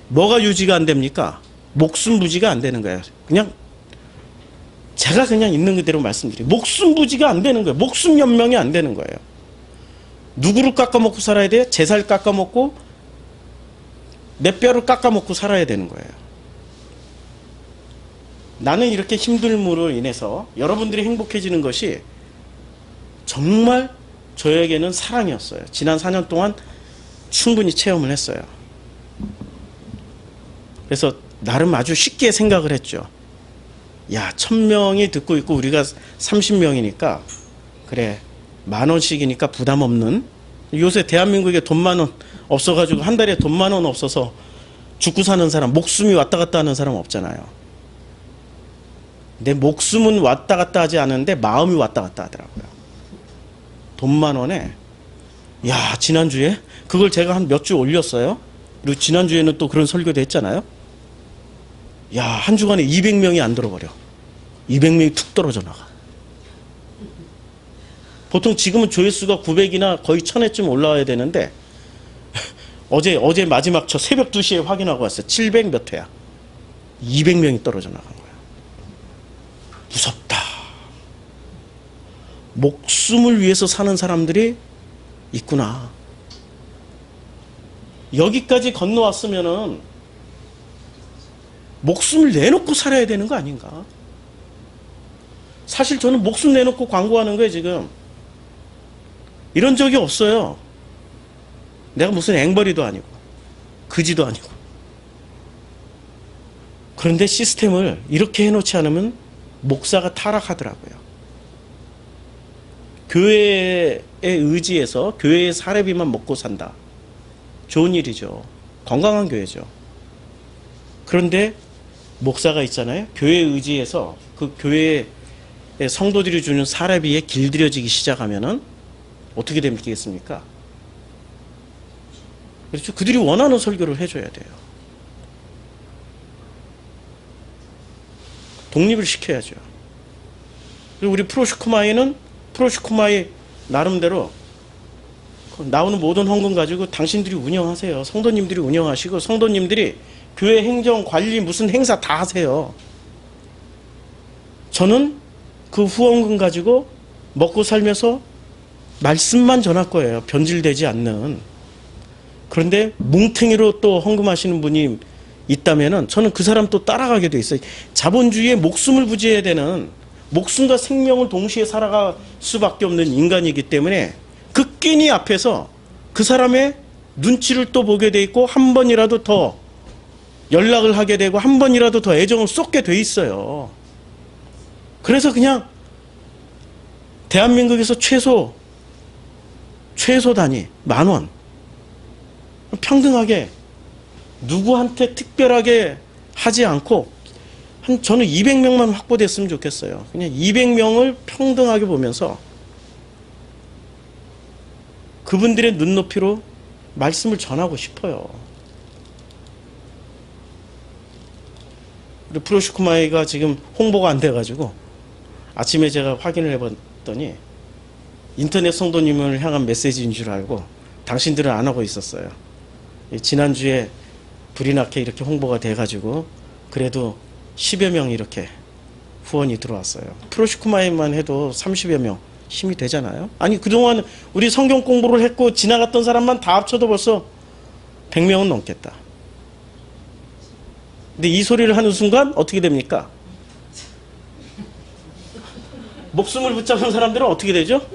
뭐가 유지가 안 됩니까? 목숨 부지가 안 되는 거예요. 그냥 제가 그냥 있는 그대로 말씀드려요. 목숨 부지가 안 되는 거예요. 목숨 연명이 안 되는 거예요. 누구를 깎아먹고 살아야 돼요? 제 살 깎아먹고 내 뼈를 깎아먹고 살아야 되는 거예요. 나는 이렇게 힘듦으로 인해서 여러분들이 행복해지는 것이 정말 저에게는 사랑이었어요. 지난 4년 동안 충분히 체험을 했어요. 그래서 나름 아주 쉽게 생각을 했죠. 야, 1000명이 듣고 있고 우리가 30명이니까 그래, 10,000원씩이니까 부담 없는. 요새 대한민국에 돈 10,000원 없어가지고 한 달에 돈 10,000원 없어서 죽고 사는 사람, 목숨이 왔다 갔다 하는 사람 없잖아요. 내 목숨은 왔다 갔다 하지 않는데 마음이 왔다 갔다 하더라고요. 돈 10,000원에 야, 지난주에 그걸 제가 한 몇 주 올렸어요. 그리고 지난주에는 또 그런 설교도 했잖아요. 야, 한 주간에 200명이 안 들어버려. 200명이 툭 떨어져 나가. 보통 지금은 조회수가 900이나 거의 1000회쯤 올라와야 되는데 어제 마지막 저 새벽 2시에 확인하고 왔어요. 700 몇 회야. 200명이 떨어져 나간 거야. 무섭다. 목숨을 위해서 사는 사람들이 있구나. 여기까지 건너왔으면은 목숨을 내놓고 살아야 되는 거 아닌가? 사실 저는 목숨 내놓고 광고하는 거예요, 지금. 이런 적이 없어요. 내가 무슨 앵벌이도 아니고, 그지도 아니고. 그런데 시스템을 이렇게 해놓지 않으면 목사가 타락하더라고요. 교회에 의지해서 교회의 사례비만 먹고 산다. 좋은 일이죠. 건강한 교회죠. 그런데 목사가 있잖아요. 교회에 의지해서 그 교회의 성도들이 주는 사례비에 길들여지기 시작하면은 어떻게 되겠습니까? 그렇죠. 그들이 원하는 설교를 해줘야 돼요. 독립을 시켜야죠. 그리고 우리 프로슈크마이는 프로슈크마이 나름대로 나오는 모든 헌금 가지고 당신들이 운영하세요. 성도님들이 운영하시고 성도님들이 교회 행정, 관리, 무슨 행사 다 하세요. 저는 그 후원금 가지고 먹고 살면서 말씀만 전할 거예요. 변질되지 않는. 그런데 뭉탱이로 또 헌금하시는 분이 있다면은 저는 그 사람 또 따라가게 돼 있어요. 자본주의에 목숨을 부지해야 되는, 목숨과 생명을 동시에 살아갈 수밖에 없는 인간이기 때문에 그 끼니 앞에서 그 사람의 눈치를 또 보게 돼 있고 한 번이라도 더 연락을 하게 되고 한 번이라도 더 애정을 쏟게 돼 있어요. 그래서 그냥 대한민국에서 최소 단위 10,000원 평등하게 누구한테 특별하게 하지 않고 저는 200명만 확보됐으면 좋겠어요. 그냥 200명을 평등하게 보면서 그분들의 눈높이로 말씀을 전하고 싶어요. 프로시코마이가 지금 홍보가 안 돼가지고 아침에 제가 확인을 해봤더니 인터넷 성도님을 향한 메시지인 줄 알고 당신들은 안 하고 있었어요. 지난주에 불이 나게 이렇게 홍보가 돼가지고 그래도 10여 명 이렇게 후원이 들어왔어요. 프로시코마이만 해도 30여 명 힘이 되잖아요. 아니 그동안 우리 성경 공부를 했고 지나갔던 사람만 다 합쳐도 벌써 100명은 넘겠다. 근데 이 소리를 하는 순간 어떻게 됩니까? 목숨을 붙잡은 사람들은 어떻게 되죠?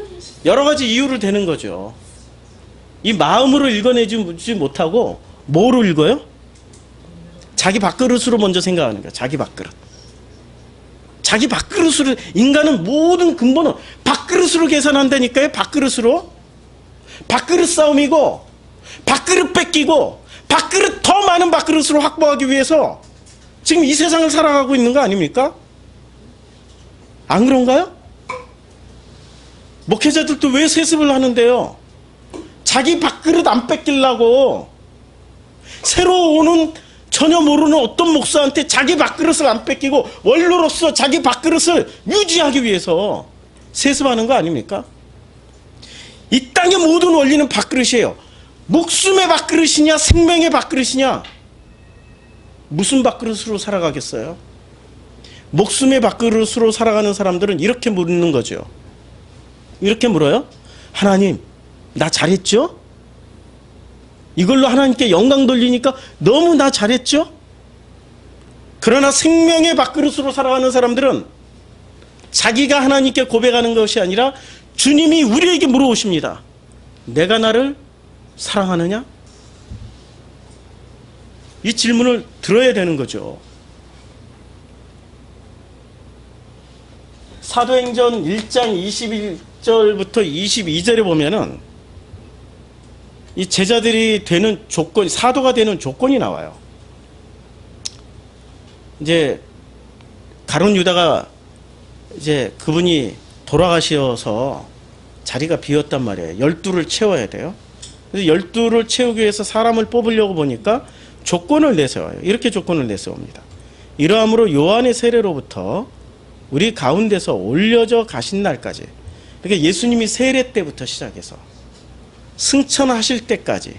여러 가지 이유를 대는 거죠. 이 마음으로 읽어내지 못하고 뭐로 읽어요? 자기 밥그릇으로 먼저 생각하는 거야. 자기 밥그릇. 자기 밥그릇으로, 인간은 모든 근본은 밥그릇으로 계산한다니까요. 밥그릇으로. 밥그릇 싸움이고 밥그릇 뺏기고 밥그릇 더 많은 밥그릇으로 확보하기 위해서 지금 이 세상을 살아가고 있는 거 아닙니까? 안 그런가요? 목회자들도 왜 세습을 하는데요? 자기 밥그릇 안 뺏기려고. 새로 오는 전혀 모르는 어떤 목사한테 자기 밥그릇을 안 뺏기고 원로로서 자기 밥그릇을 유지하기 위해서 세습하는 거 아닙니까? 이 땅의 모든 원리는 밥그릇이에요. 목숨의 밥그릇이냐 생명의 밥그릇이냐. 무슨 밥그릇으로 살아가겠어요? 목숨의 밥그릇으로 살아가는 사람들은 이렇게 묻는 거죠. 이렇게 물어요. 하나님, 나 잘했죠? 이걸로 하나님께 영광 돌리니까 너무 나 잘했죠? 그러나 생명의 밥그릇으로 살아가는 사람들은 자기가 하나님께 고백하는 것이 아니라 주님이 우리에게 물어오십니다. 내가 나를 사랑하느냐? 이 질문을 들어야 되는 거죠. 사도행전 1장 21절부터 22절에 보면은 이 제자들이 되는 조건, 사도가 되는 조건이 나와요. 이제 가룟 유다가 이제 그분이 돌아가셔서 자리가 비었단 말이에요. 12를 채워야 돼요. 그래서 12를 채우기 위해서 사람을 뽑으려고 보니까 조건을 내세워요. 이렇게 조건을 내세웁니다. 이러함으로 요한의 세례로부터 우리 가운데서 올려져 가신 날까지, 그러니까 예수님이 세례 때부터 시작해서 승천하실 때까지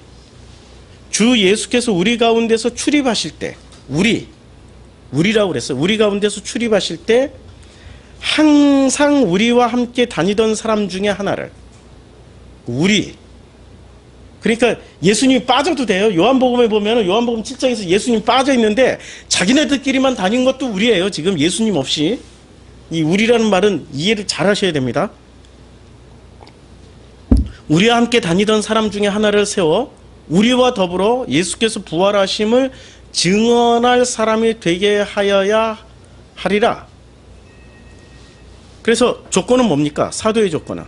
주 예수께서 우리 가운데서 출입하실 때, 우리라고 그랬어요. 우리 가운데서 출입하실 때 항상 우리와 함께 다니던 사람 중에 하나를, 우리, 그러니까 예수님이 빠져도 돼요. 요한복음에 보면 요한복음 7장에서 예수님 빠져 있는데 자기네들끼리만 다닌 것도 우리예요. 지금 예수님 없이. 이 우리라는 말은 이해를 잘 하셔야 됩니다. 우리와 함께 다니던 사람 중에 하나를 세워 우리와 더불어 예수께서 부활하심을 증언할 사람이 되게 하여야 하리라. 그래서 조건은 뭡니까? 사도의 조건은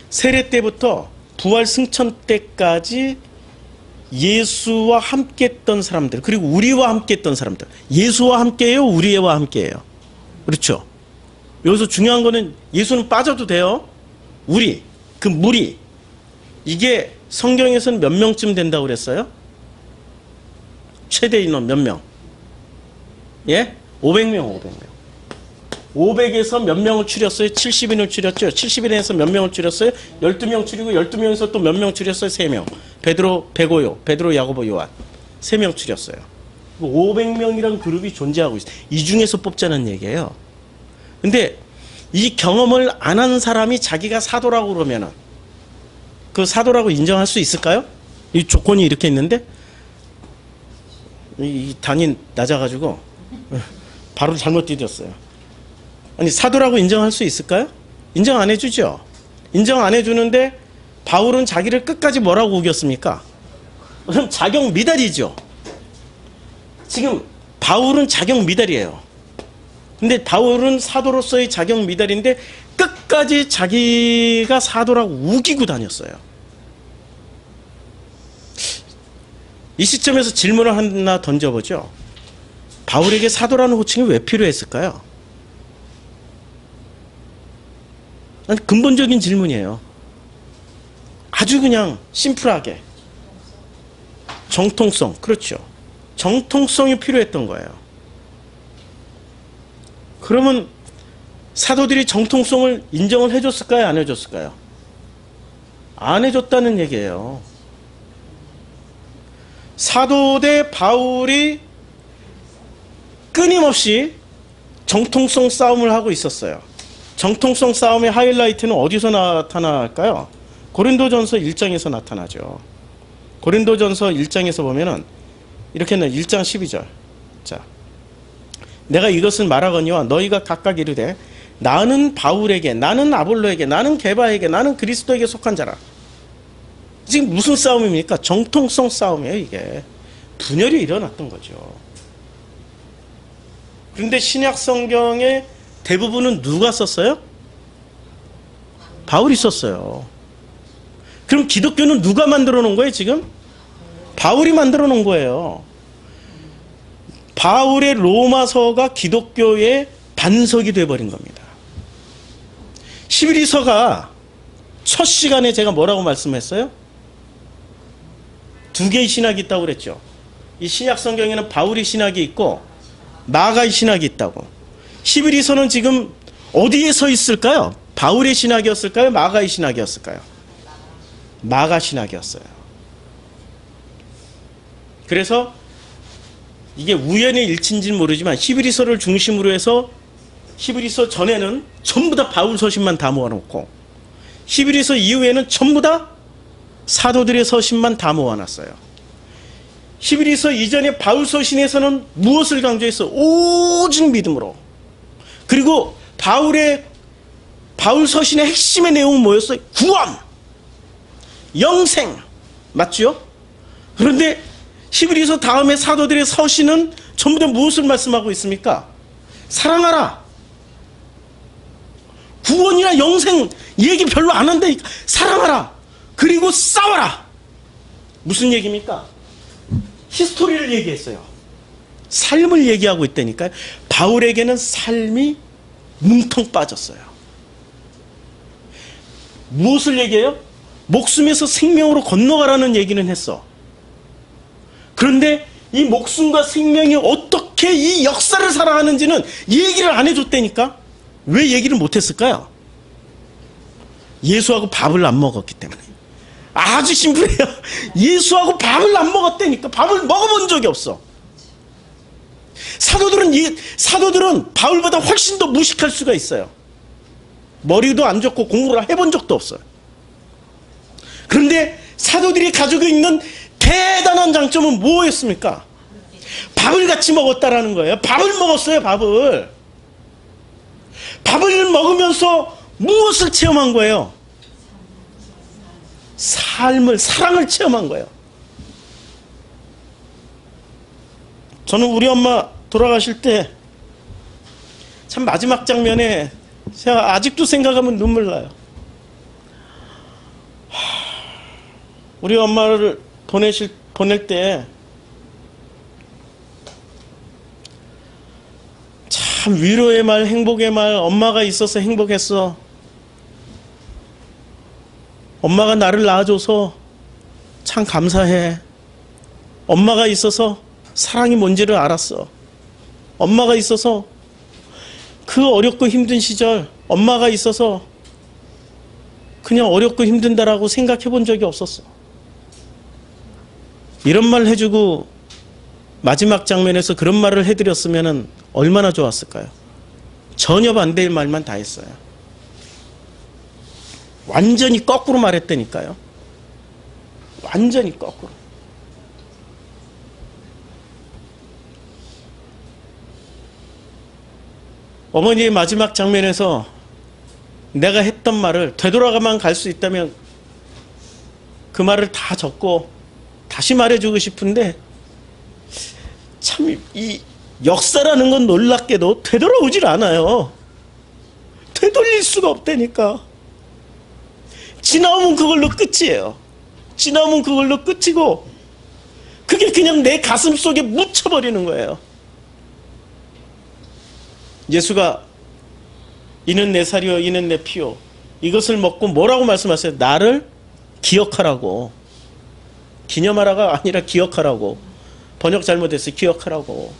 세례 때부터 부활 승천 때까지 예수와 함께 했던 사람들, 그리고 우리와 함께 했던 사람들. 예수와 함께예요? 우리와 함께예요? 그렇죠. 여기서 중요한 거는 예수는 빠져도 돼요. 우리, 그 무리, 이게 성경에서는 몇 명쯤 된다고 그랬어요? 최대 인원 몇 명? 예? 500명. 500에서 몇 명을 추렸어요? 70인을 추렸죠. 70인에서 몇 명을 추렸어요? 12명 추리고 12명에서 또 몇 명 추렸어요? 3명. 베드로, 베드로, 야고보, 요한. 3명 추렸어요. 500명이라는 그룹이 존재하고 있어요. 이 중에서 뽑자는 얘기예요. 근데 이 경험을 안 한 사람이 자기가 사도라고 그러면은 그 사도라고 인정할 수 있을까요? 이 조건이 이렇게 있는데 이 단이 낮아가지고 바로 잘못 디뎠어요. 아니 사도라고 인정할 수 있을까요? 인정 안 해주죠. 인정 안 해주는데 바울은 자기를 끝까지 뭐라고 우겼습니까? 그럼 자격 미달이죠. 지금 바울은 자격 미달이에요. 근데 바울은 사도로서의 자격 미달인데 끝까지 자기가 사도라고 우기고 다녔어요. 이 시점에서 질문을 하나 던져보죠. 바울에게 사도라는 호칭이 왜 필요했을까요? 아니, 근본적인 질문이에요. 아주 그냥 심플하게. 정통성, 그렇죠. 정통성이 필요했던 거예요. 그러면 사도들이 정통성을 인정을 해줬을까요? 안 해줬을까요? 안 해줬다는 얘기예요. 사도대 바울이 끊임없이 정통성 싸움을 하고 있었어요. 정통성 싸움의 하이라이트는 어디서 나타날까요? 고린도전서 1장에서 나타나죠. 고린도전서 1장에서 보면은 이렇게 1장 12절. 자, 내가 이것을 말하거니와 너희가 각각 이르되 나는 바울에게, 나는 아볼로에게, 나는 게바에게, 나는 그리스도에게 속한 자라. 지금 무슨 싸움입니까? 정통성 싸움이에요. 이게 분열이 일어났던 거죠. 그런데 신약 성경의 대부분은 누가 썼어요? 바울이 썼어요. 그럼 기독교는 누가 만들어 놓은 거예요 지금? 바울이 만들어 놓은 거예요. 바울의 로마서가 기독교의 반석이 되어버린 겁니다. 히브리서가 첫 시간에 제가 뭐라고 말씀했어요? 두 개의 신학이 있다고 그랬죠. 이 신약 성경에는 바울의 신학이 있고 마가의 신학이 있다고. 히브리서는 지금 어디에 서 있을까요? 바울의 신학이었을까요? 마가의 신학이었을까요? 마가 신학이었어요. 그래서 이게 우연의 일치인지는 모르지만 히브리서를 중심으로 해서 히브리서 전에는 전부 다 바울 서신만 다 모아놓고 히브리서 이후에는 전부 다 사도들의 서신만 다 모아놨어요. 히브리서 이전에 바울 서신에서는 무엇을 강조했어? 오직 믿음으로. 그리고 바울 서신의 핵심의 내용은 뭐였어요? 구원, 영생, 맞죠? 그런데 히브리서 다음에 사도들의 서신은 전부 다 무엇을 말씀하고 있습니까? 사랑하라. 구원이나 영생 얘기 별로 안 한다니까. 사랑하라. 그리고 싸워라. 무슨 얘기입니까? 히스토리를 얘기했어요. 삶을 얘기하고 있다니까요. 바울에게는 삶이 뭉텅 빠졌어요. 무엇을 얘기해요? 목숨에서 생명으로 건너가라는 얘기는 했어. 그런데 이 목숨과 생명이 어떻게 이 역사를 살아가는지는 얘기를 안 해줬다니까. 왜 얘기를 못했을까요? 예수하고 밥을 안 먹었기 때문에. 아주 심플해요. 예수하고 밥을 안 먹었다니까. 밥을 먹어본 적이 없어. 사도들은 바울보다 훨씬 더 무식할 수가 있어요. 머리도 안 좋고 공부를 해본 적도 없어요. 그런데 사도들이 가지고 있는 대단한 장점은 뭐였습니까? 밥을 같이 먹었다라는 거예요. 밥을 먹었어요. 밥을 먹으면서 무엇을 체험한 거예요? 사랑을 체험한 거예요. 저는 우리 엄마 돌아가실 때 참 마지막 장면에 제가 아직도 생각하면 눈물 나요. 우리 엄마를 보낼 때 참 위로의 말, 행복의 말, 엄마가 있어서 행복했어. 엄마가 나를 낳아줘서 참 감사해. 엄마가 있어서 사랑이 뭔지를 알았어. 엄마가 있어서 그 어렵고 힘든 시절 엄마가 있어서 그냥 어렵고 힘든다라고 생각해 본 적이 없었어. 이런 말 해주고 마지막 장면에서 그런 말을 해드렸으면 얼마나 좋았을까요? 전혀 반대의 말만 다 했어요. 완전히 거꾸로 말했다니까요. 완전히 거꾸로. 어머니의 마지막 장면에서 내가 했던 말을 되돌아가만 갈 수 있다면 그 말을 다 적고 다시 말해주고 싶은데 참 이 역사라는 건 놀랍게도 되돌아오질 않아요. 되돌릴 수가 없다니까. 지나오면 그걸로 끝이에요. 지나오면 그걸로 끝이고 그게 그냥 내 가슴 속에 묻혀버리는 거예요. 예수가 이는 내 살이요 이는 내 피요 이것을 먹고 뭐라고 말씀하세요? 나를 기억하라고. 기념하라가 아니라 기억하라고. 번역 잘못했어요. 기억하라고.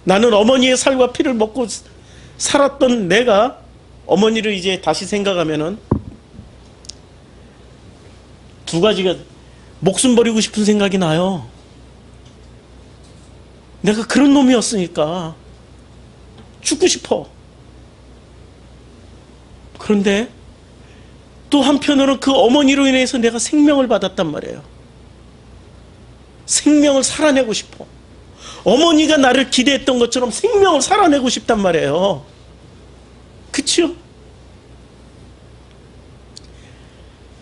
나는 어머니의 살과 피를 먹고 살았던 내가 어머니를 이제 다시 생각하면은 두 가지가 목숨 버리고 싶은 생각이 나요. 내가 그런 놈이었으니까 죽고 싶어. 그런데 또 한편으로는 그 어머니로 인해서 내가 생명을 받았단 말이에요. 생명을 살아내고 싶어. 어머니가 나를 기대했던 것처럼 생명을 살아내고 싶단 말이에요. 그쵸?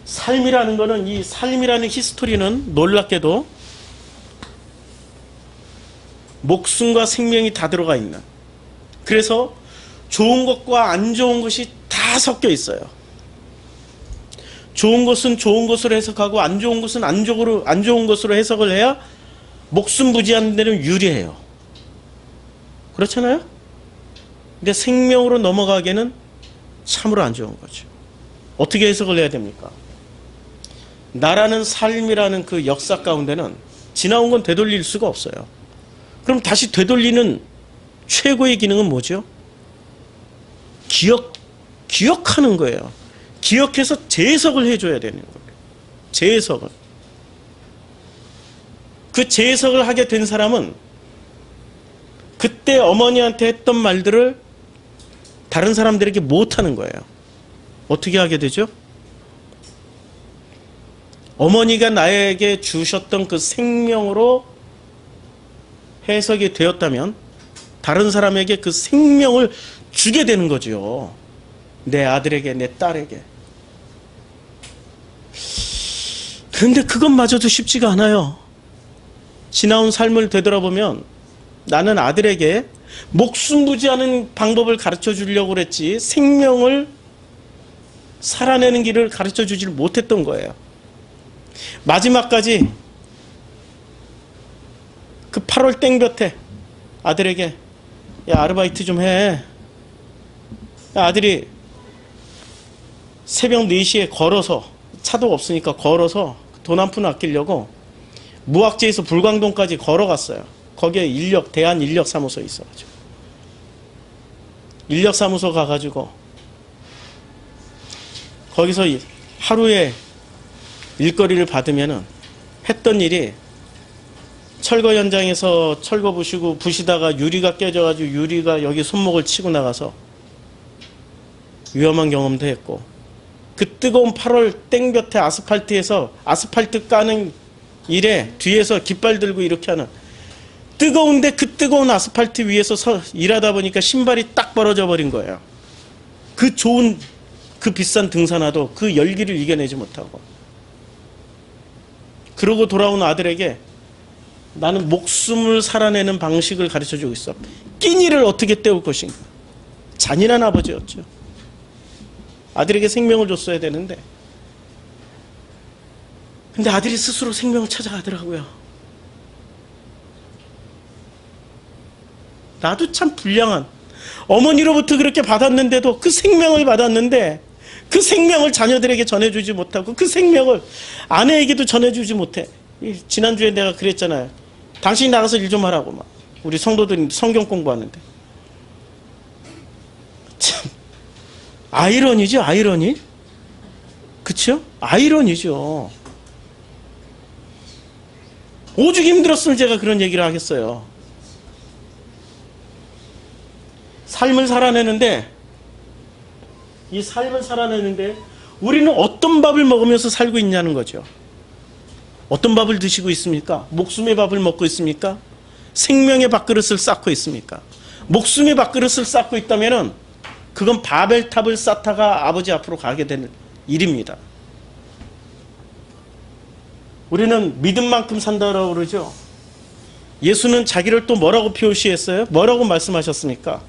삶이라는 거는, 이 삶이라는 히스토리는 놀랍게도 목숨과 생명이 다 들어가 있는, 그래서 좋은 것과 안 좋은 것이 다 섞여 있어요. 좋은 것은 좋은 것으로 해석하고 안 좋은 것은 안 좋은 것으로 해석을 해야 목숨 부지하는 데는 유리해요. 그렇잖아요? 근데 생명으로 넘어가기에는 참으로 안 좋은 거죠. 어떻게 해석을 해야 됩니까? 나라는 삶이라는 그 역사 가운데는 지나온 건 되돌릴 수가 없어요. 그럼 다시 되돌리는 최고의 기능은 뭐죠? 기억하는 거예요. 기억해서 재해석을 해줘야 되는 거예요. 재해석을. 그 재해석을 하게 된 사람은 그때 어머니한테 했던 말들을 다른 사람들에게 못하는 거예요. 어떻게 하게 되죠? 어머니가 나에게 주셨던 그 생명으로 해석이 되었다면 다른 사람에게 그 생명을 주게 되는 거죠. 내 아들에게, 내 딸에게. 그런데 그것마저도 쉽지가 않아요. 지나온 삶을 되돌아보면 나는 아들에게 목숨 부지하는 방법을 가르쳐 주려고 그랬지 생명을 살아내는 길을 가르쳐 주질 못했던 거예요. 마지막까지 그 8월 땡볕에 아들에게 야 아르바이트 좀 해. 야, 아들이 새벽 4시에 걸어서, 차도 없으니까 걸어서 돈 한 푼 아끼려고 무학지에서 불광동까지 걸어갔어요. 거기에 대한인력사무소에 있어가지고. 인력사무소 가가지고 거기서 하루에 일거리를 받으면은 했던 일이 철거 현장에서 철거 부시다가 유리가 깨져가지고 유리가 여기 손목을 치고 나가서 위험한 경험도 했고, 그 뜨거운 8월 땡볕에 아스팔트에서 아스팔트 까는 일에 뒤에서 깃발 들고 이렇게 하는, 뜨거운데 그 뜨거운 아스팔트 위에서 일하다 보니까 신발이 딱 벌어져 버린 거예요. 그 좋은 그 비싼 등산화도 그 열기를 이겨내지 못하고. 그러고 돌아온 아들에게 나는 목숨을 살아내는 방식을 가르쳐주고 있어. 끼니를 어떻게 때울 것인가. 잔인한 아버지였죠. 아들에게 생명을 줬어야 되는데. 근데 아들이 스스로 생명을 찾아가더라고요. 나도 참 불량한, 어머니로부터 그렇게 받았는데도, 그 생명을 받았는데 그 생명을 자녀들에게 전해주지 못하고 그 생명을 아내에게도 전해주지 못해. 지난주에 내가 그랬잖아요. 당신이 나가서 일 좀 하라고. 막 우리 성도들이 성경 공부하는데. 참 아이러니죠. 아이러니. 그쵸? 아이러니죠. 오죽 힘들었으면 제가 그런 얘기를 하겠어요. 삶을 살아내는데 이 삶을 살아내는데 우리는 어떤 밥을 먹으면서 살고 있냐는 거죠. 어떤 밥을 드시고 있습니까? 목숨의 밥을 먹고 있습니까? 생명의 밥그릇을 쌓고 있습니까? 목숨의 밥그릇을 쌓고 있다면 그건 바벨탑을 쌓다가 아버지 앞으로 가게 되는 일입니다. 우리는 믿음만큼 산다라고 그러죠. 예수는 자기를 또 뭐라고 표시했어요? 뭐라고 말씀하셨습니까?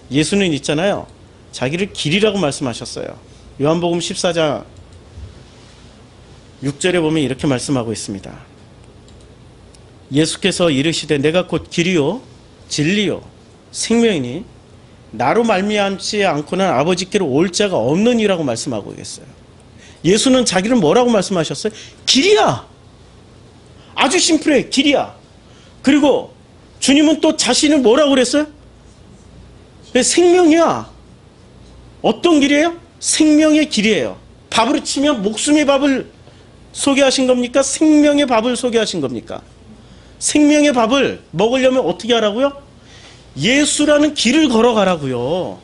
예수는 있잖아요. 자기를 길이라고 말씀하셨어요. 요한복음 14장 6절에 보면 이렇게 말씀하고 있습니다. 예수께서 이르시되 내가 곧 길이요 진리요 생명이니 나로 말미암지 않고는 아버지께로 올 자가 없느니라고 말씀하고 계세요. 예수는 자기를 뭐라고 말씀하셨어요? 길이야. 아주 심플해. 길이야. 그리고 주님은 또 자신을 뭐라고 그랬어요? 생명이야. 어떤 길이에요? 생명의 길이에요. 밥으로 치면 목숨의 밥을 소개하신 겁니까? 생명의 밥을 소개하신 겁니까? 생명의 밥을 먹으려면 어떻게 하라고요? 예수라는 길을 걸어가라고요.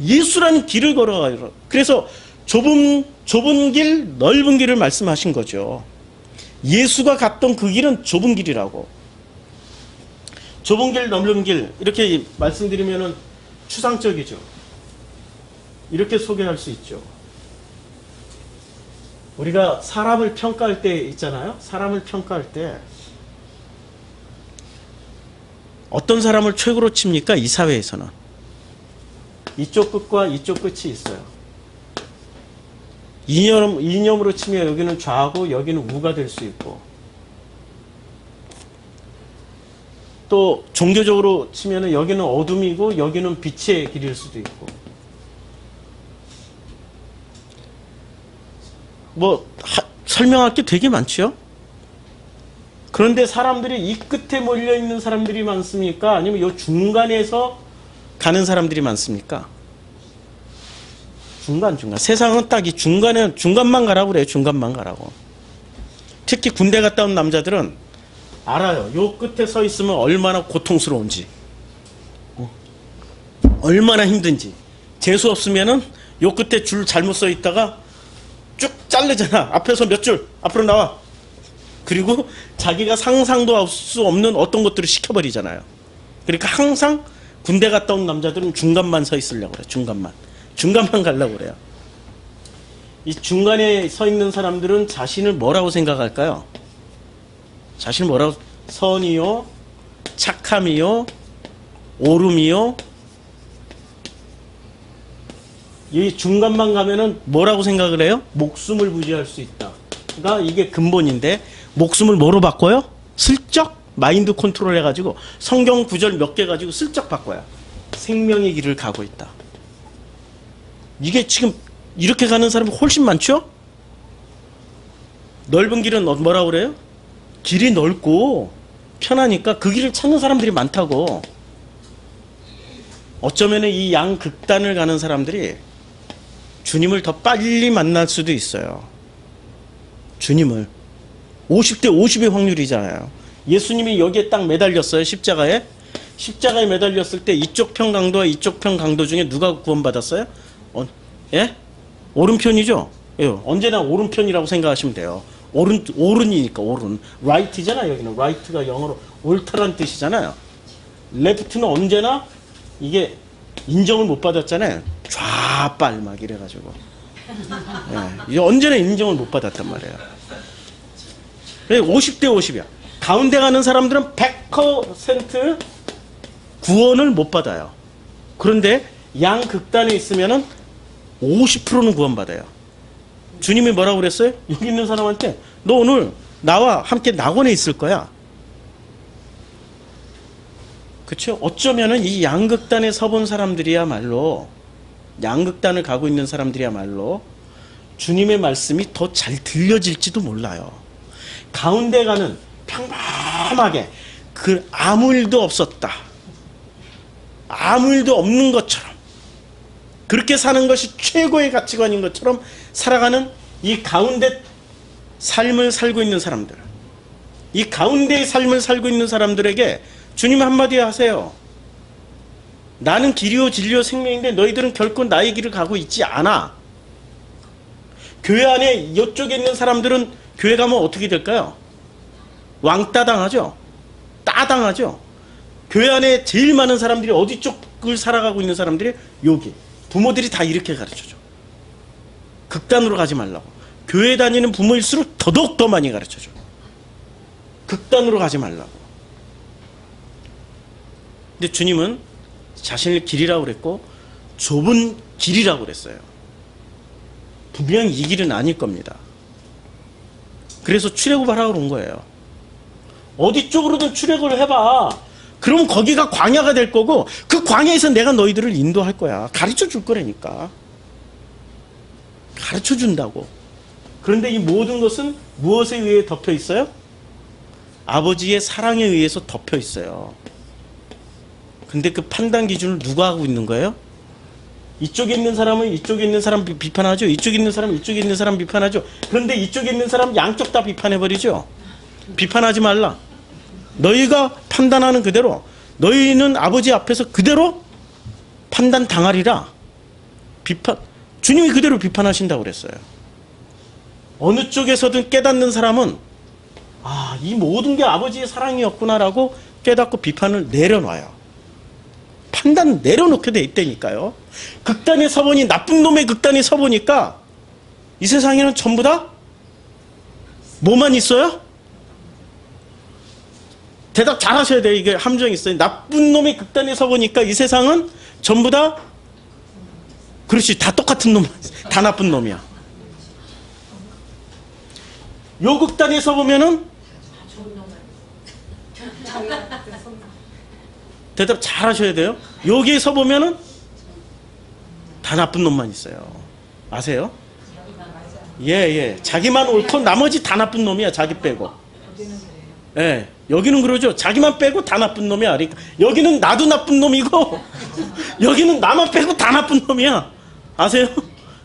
예수라는 길을 걸어가라. 그래서 좁은 길, 넓은 길을 말씀하신 거죠. 예수가 갔던 그 길은 좁은 길이라고. 좁은 길, 넓은 길 이렇게 말씀드리면은 추상적이죠. 이렇게 소개할 수 있죠. 우리가 사람을 평가할 때 있잖아요. 사람을 평가할 때 어떤 사람을 최고로 칩니까? 이 사회에서는 이쪽 끝과 이쪽 끝이 있어요. 이념으로 치면 여기는 좌고 여기는 우가 될 수 있고, 또 종교적으로 치면 여기는 어둠이고 여기는 빛의 길일 수도 있고, 설명할 게 되게 많죠. 그런데 사람들이 이 끝에 몰려있는 사람들이 많습니까? 아니면 이 중간에서 가는 사람들이 많습니까? 중간. 세상은 딱 이 중간만 가라고 그래요. 중간만 가라고. 특히 군대 갔다 온 남자들은 알아요. 요 끝에 서 있으면 얼마나 고통스러운지, 얼마나 힘든지. 재수 없으면은 요 끝에 줄 잘못 서 있다가 쭉 자르잖아. 앞에서 몇 줄 앞으로 나와. 그리고 자기가 상상도 할 수 없는 어떤 것들을 시켜버리잖아요. 그러니까 항상 군대 갔다 온 남자들은 중간만 서 있으려고 그래요. 중간만 가려고 그래요. 이 중간에 서 있는 사람들은 자신을 뭐라고 생각할까요? 자신을 뭐라고? 선이요, 착함이요, 옳음이요. 이 중간만 가면은 뭐라고 생각을 해요? 목숨을 부지할 수 있다. 그러니까 이게 근본인데, 목숨을 뭐로 바꿔요? 슬쩍 마인드 컨트롤 해가지고 성경 구절 몇 개 가지고 슬쩍 바꿔요. 생명의 길을 가고 있다. 이게 지금 이렇게 가는 사람이 훨씬 많죠? 넓은 길은 뭐라고 그래요? 길이 넓고 편하니까 그 길을 찾는 사람들이 많다고. 어쩌면 이 양극단을 가는 사람들이 주님을 더 빨리 만날 수도 있어요. 주님을. 50대 50의 확률이잖아요. 예수님이 여기에 딱 매달렸어요. 십자가에 매달렸을 때 이쪽 편 강도와 이쪽 편 강도 중에 누가 구원받았어요? 예? 오른편이죠? 예, 언제나 오른편이라고 생각하시면 돼요. 오른이니까 오른. right잖아요. 여기는 right가 영어로 옳다란 뜻이잖아요. left는 언제나 이게 인정을 못 받았잖아요. 좌빨 막 이래가지고. 예, 이게 언제나 인정을 못 받았단 말이에요. 50대 50이야. 가운데 가는 사람들은 100% 구원을 못 받아요. 그런데 양극단에 있으면은 50%는 구원받아요. 주님이 뭐라고 그랬어요? 여기 있는 사람한테 너 오늘 나와 함께 낙원에 있을 거야. 그렇죠? 어쩌면은 이 양극단에 서본 사람들이야말로, 양극단을 가고 있는 사람들이야말로 주님의 말씀이 더 잘 들려질지도 몰라요. 가운데 가는 평범하게 아무 일도 없었다, 아무 일도 없는 것처럼 그렇게 사는 것이 최고의 가치관인 것처럼 살아가는 이 가운데 삶을 살고 있는 사람들, 이 가운데의 삶을 살고 있는 사람들에게 주님 한마디 하세요. 나는 길이요 진리요 생명인데 너희들은 결코 나의 길을 가고 있지 않아. 교회 안에 이쪽에 있는 사람들은 교회 가면 어떻게 될까요? 왕따 당하죠. 따당하죠. 교회 안에 제일 많은 사람들이 어디 쪽을 살아가고 있는 사람들이 여기. 부모들이 다 이렇게 가르쳐줘. 극단으로 가지 말라고. 교회 다니는 부모일수록 더더욱 더 많이 가르쳐줘. 극단으로 가지 말라고. 근데 주님은 자신을 길이라고 그랬고 좁은 길이라고 그랬어요. 분명히 이 길은 아닐 겁니다. 그래서 출애굽하라고 그런 거예요. 어디 쪽으로든 출애굽을 해봐. 그럼 거기가 광야가 될 거고 그 광야에서 내가 너희들을 인도할 거야. 가르쳐 줄 거라니까. 가르쳐 준다고. 그런데 이 모든 것은 무엇에 의해 덮여 있어요? 아버지의 사랑에 의해서 덮여 있어요. 근데 그 판단 기준을 누가 하고 있는 거예요? 이쪽에 있는 사람은 이쪽에 있는 사람 비판하죠. 이쪽에 있는 사람은 이쪽에 있는 사람 비판하죠. 그런데 이쪽에 있는 사람 양쪽 다 비판해버리죠. 비판하지 말라. 너희가 판단하는 그대로 너희는 아버지 앞에서 그대로 판단 당하리라. 주님이 그대로 비판하신다고 그랬어요. 어느 쪽에서든 깨닫는 사람은 이 모든 게 아버지의 사랑이었구나라고 깨닫고 비판을 내려놔요. 판단 내려놓게 돼 있다니까요. 극단에 서보니 나쁜 놈의 극단에 서보니까 이 세상에는 전부 다 뭐만 있어요? 대답 잘 하셔야 돼요. 이게 함정이 있어요. 나쁜 놈의 극단에 서보니까 이 세상은 전부 다 그렇지. 다 똑같은 놈. 다 나쁜 놈이야. 요 극단에 서보면은 대답 잘 하셔야 돼요. 여기에 서보면은 다 나쁜 놈만 있어요. 아세요? 예. 자기만 옳고 나머지 다 나쁜 놈이야. 자기 빼고. 예. 여기는 그러죠. 자기만 빼고 다 나쁜 놈이야. 그러니까 여기는 나도 나쁜 놈이고 여기는 나만 빼고 다 나쁜 놈이야. 아세요?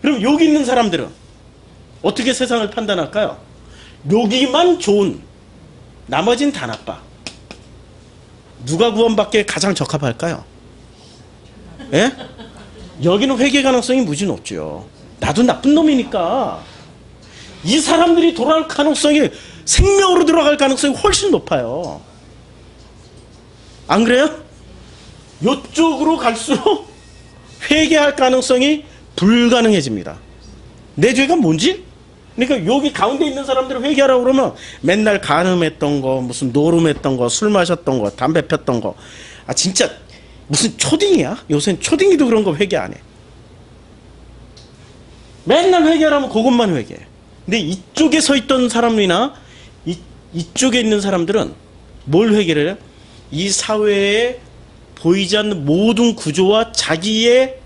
그럼 여기 있는 사람들은 어떻게 세상을 판단할까요? 여기만 좋은, 나머진 다 나빠. 누가 구원받기에 가장 적합할까요? 예? 여기는 회개 가능성이 무지 높죠. 나도 나쁜 놈이니까 이 사람들이 돌아올 가능성이, 생명으로 들어갈 가능성이 훨씬 높아요. 안 그래요? 이쪽으로 갈수록 회개할 가능성이 불가능해집니다. 내 죄가 뭔지? 그러니까 여기 가운데 있는 사람들을 회개하라고 그러면 맨날 간음했던 거, 무슨 노름했던 거, 술 마셨던 거, 담배 폈던 거, 진짜 무슨 초딩이야? 요새는 초딩이도 그런 거 회개 안 해. 맨날 회개하라면 그것만 회개해. 근데 이쪽에 서 있던 사람이나 이쪽에 있는 사람들은 뭘 회개를 해요? 이 사회에 보이지 않는 모든 구조와 자기의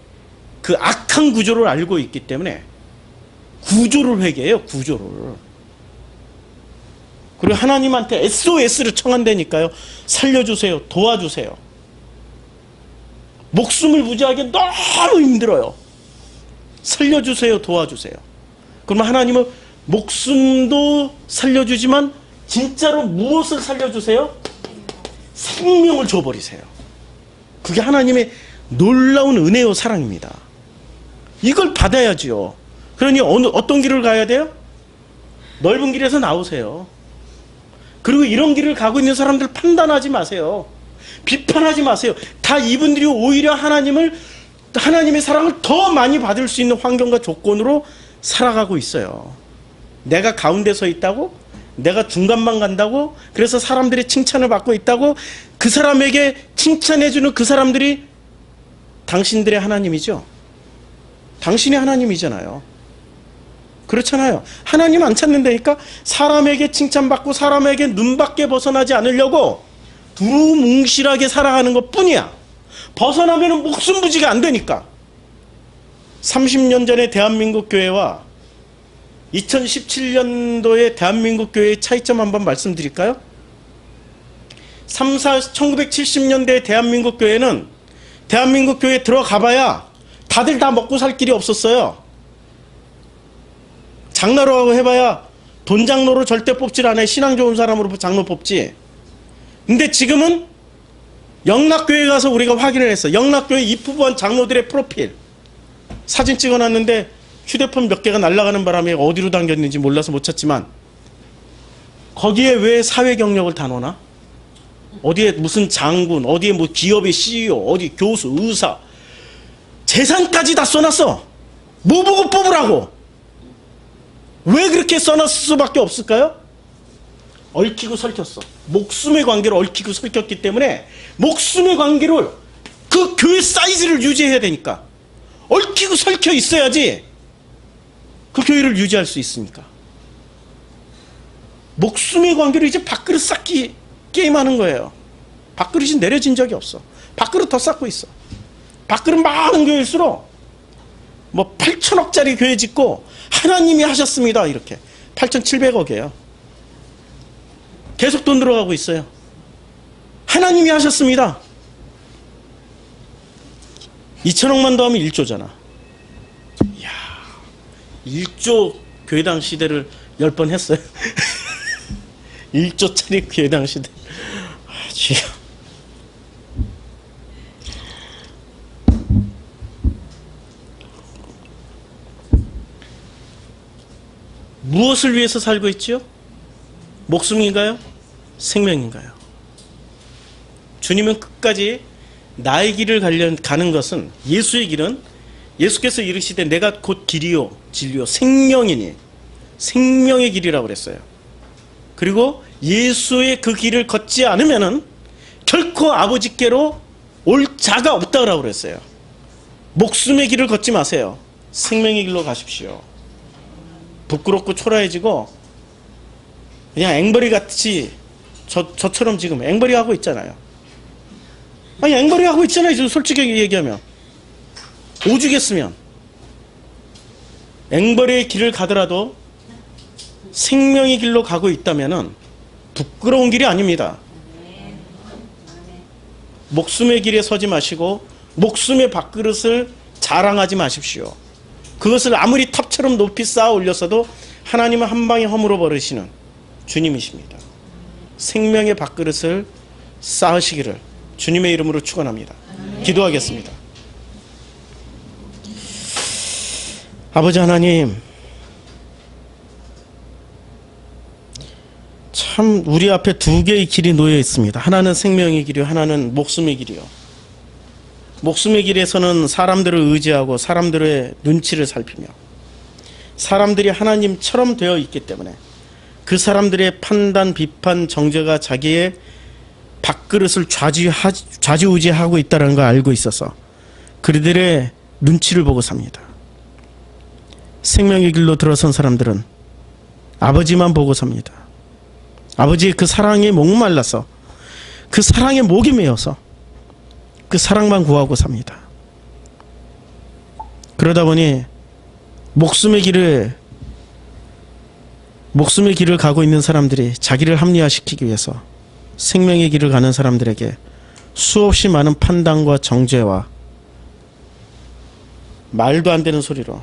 그 악한 구조를 알고 있기 때문에 구조를 회개해요. 구조를. 그리고 하나님한테 SOS를 청한다니까요. 살려주세요. 도와주세요. 목숨을 부지하기 너무 힘들어요. 살려주세요. 도와주세요. 그러면 하나님은 목숨도 살려주지만 진짜로 무엇을 살려주세요? 생명을 줘버리세요. 그게 하나님의 놀라운 은혜요 사랑입니다. 이걸 받아야지요. 그러니 어떤 길을 가야 돼요? 넓은 길에서 나오세요. 그리고 이런 길을 가고 있는 사람들 판단하지 마세요. 비판하지 마세요. 다 이분들이 오히려 하나님의 사랑을 더 많이 받을 수 있는 환경과 조건으로 살아가고 있어요. 내가 가운데 서 있다고? 내가 중간만 간다고? 그래서 사람들의 칭찬을 받고 있다고? 그 사람에게 칭찬해주는 그 사람들이 당신들의 하나님이죠. 당신이 하나님이잖아요. 그렇잖아요. 하나님 안 찾는다니까 사람에게 칭찬받고 사람에게 눈밖에 벗어나지 않으려고 두루뭉실하게 살아가는 것 뿐이야. 벗어나면 목숨 부지가 안 되니까. 30년 전의 대한민국 교회와 2017년도의 대한민국 교회의 차이점 한번 말씀드릴까요? 1970년대 대한민국 교회는 대한민국 교회에 들어가봐야 다들 다 먹고 살 길이 없었어요. 장로라고 해봐야 돈 장로로 절대 뽑질 않아요. 신앙 좋은 사람으로 장로 뽑지. 근데 지금은 영락교회 가서 우리가 확인을 했어. 영락교회 입후보한 장로들의 프로필 사진 찍어놨는데 휴대폰 몇 개가 날아가는 바람에 어디로 당겼는지 몰라서 못 찾지만 거기에 왜 사회 경력을 다 넣나? 어디에 무슨 장군, 어디에 뭐 기업의 CEO, 어디 교수, 의사, 재산까지 다 써놨어. 뭐 보고 뽑으라고? 왜 그렇게 써놨을 수밖에 없을까요? 얽히고 설켰어. 목숨의 관계로 얽히고 설켰기 때문에 목숨의 관계를 그 교회 사이즈를 유지해야 되니까 얽히고 설켜 있어야지 그 교회를 유지할 수 있습니까? 목숨의 관계로 이제 밥그릇 쌓기 게임하는 거예요. 밥그릇이 내려진 적이 없어. 밥그릇 더 쌓고 있어. 밥그릇 많은 교회일수록 뭐 8천억짜리 교회 짓고 하나님이 하셨습니다. 이렇게 8,700억이에요. 계속 돈 들어가고 있어요. 하나님이 하셨습니다. 2천억만 더하면 1조잖아. 이야, 1조 교회당 시대를 10번 했어요. 1조짜리 교회당 시대. 주여. 무엇을 위해서 살고 있지요? 목숨인가요? 생명인가요? 주님은 끝까지 나의 길을 가는 것은, 예수의 길은 예수께서 이르시되 내가 곧 길이요 진리요 생명이니 생명의 길이라고 그랬어요. 그리고 예수의 그 길을 걷지 않으면은 결코 아버지께로 올 자가 없다고 그랬어요. 목숨의 길을 걷지 마세요. 생명의 길로 가십시오. 부끄럽고 초라해지고 그냥 앵벌이 같이 저처럼 지금 앵벌이 하고 있잖아요. 아니 앵벌이 하고 있잖아요. 지금 솔직히 얘기하면 오죽했으면 앵벌이의 길을 가더라도 생명의 길로 가고 있다면은 부끄러운 길이 아닙니다. 목숨의 길에 서지 마시고 목숨의 밥그릇을 자랑하지 마십시오. 그것을 아무리 탑처럼 높이 쌓아 올렸어도 하나님은 한 방에 허물어 버리시는 주님이십니다. 생명의 밥그릇을 쌓으시기를 주님의 이름으로 축원합니다. 기도하겠습니다. 아버지 하나님, 참 우리 앞에 두 개의 길이 놓여 있습니다. 하나는 생명의 길이요, 하나는 목숨의 길이요. 목숨의 길에서는 사람들을 의지하고 사람들의 눈치를 살피며 사람들이 하나님처럼 되어 있기 때문에 그 사람들의 판단, 비판, 정죄가 자기의 밥그릇을 좌지우지하고 있다는 걸 알고 있어서 그들의 눈치를 보고 삽니다. 생명의 길로 들어선 사람들은 아버지만 보고 삽니다. 아버지의 그 사랑에 목말라서 그 사랑에 목이 메어서 그 사랑만 구하고 삽니다. 그러다 보니 목숨의 길을 가고 있는 사람들이 자기를 합리화시키기 위해서 생명의 길을 가는 사람들에게 수없이 많은 판단과 정죄와 말도 안 되는 소리로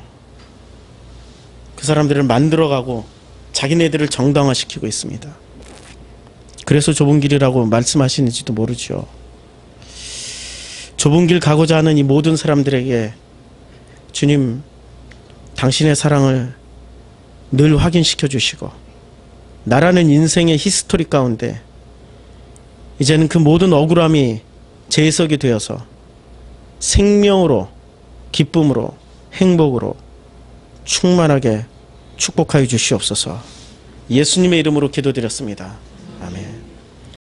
그 사람들을 만들어가고 자기네들을 정당화시키고 있습니다. 그래서 좁은 길이라고 말씀하시는지도 모르죠. 좁은 길 가고자 하는 이 모든 사람들에게 주님, 당신의 사랑을 늘 확인시켜 주시고 나라는 인생의 히스토리 가운데 이제는 그 모든 억울함이 재해석이 되어서 생명으로, 기쁨으로, 행복으로 충만하게 축복하여 주시옵소서. 예수님의 이름으로 기도드렸습니다. 아멘.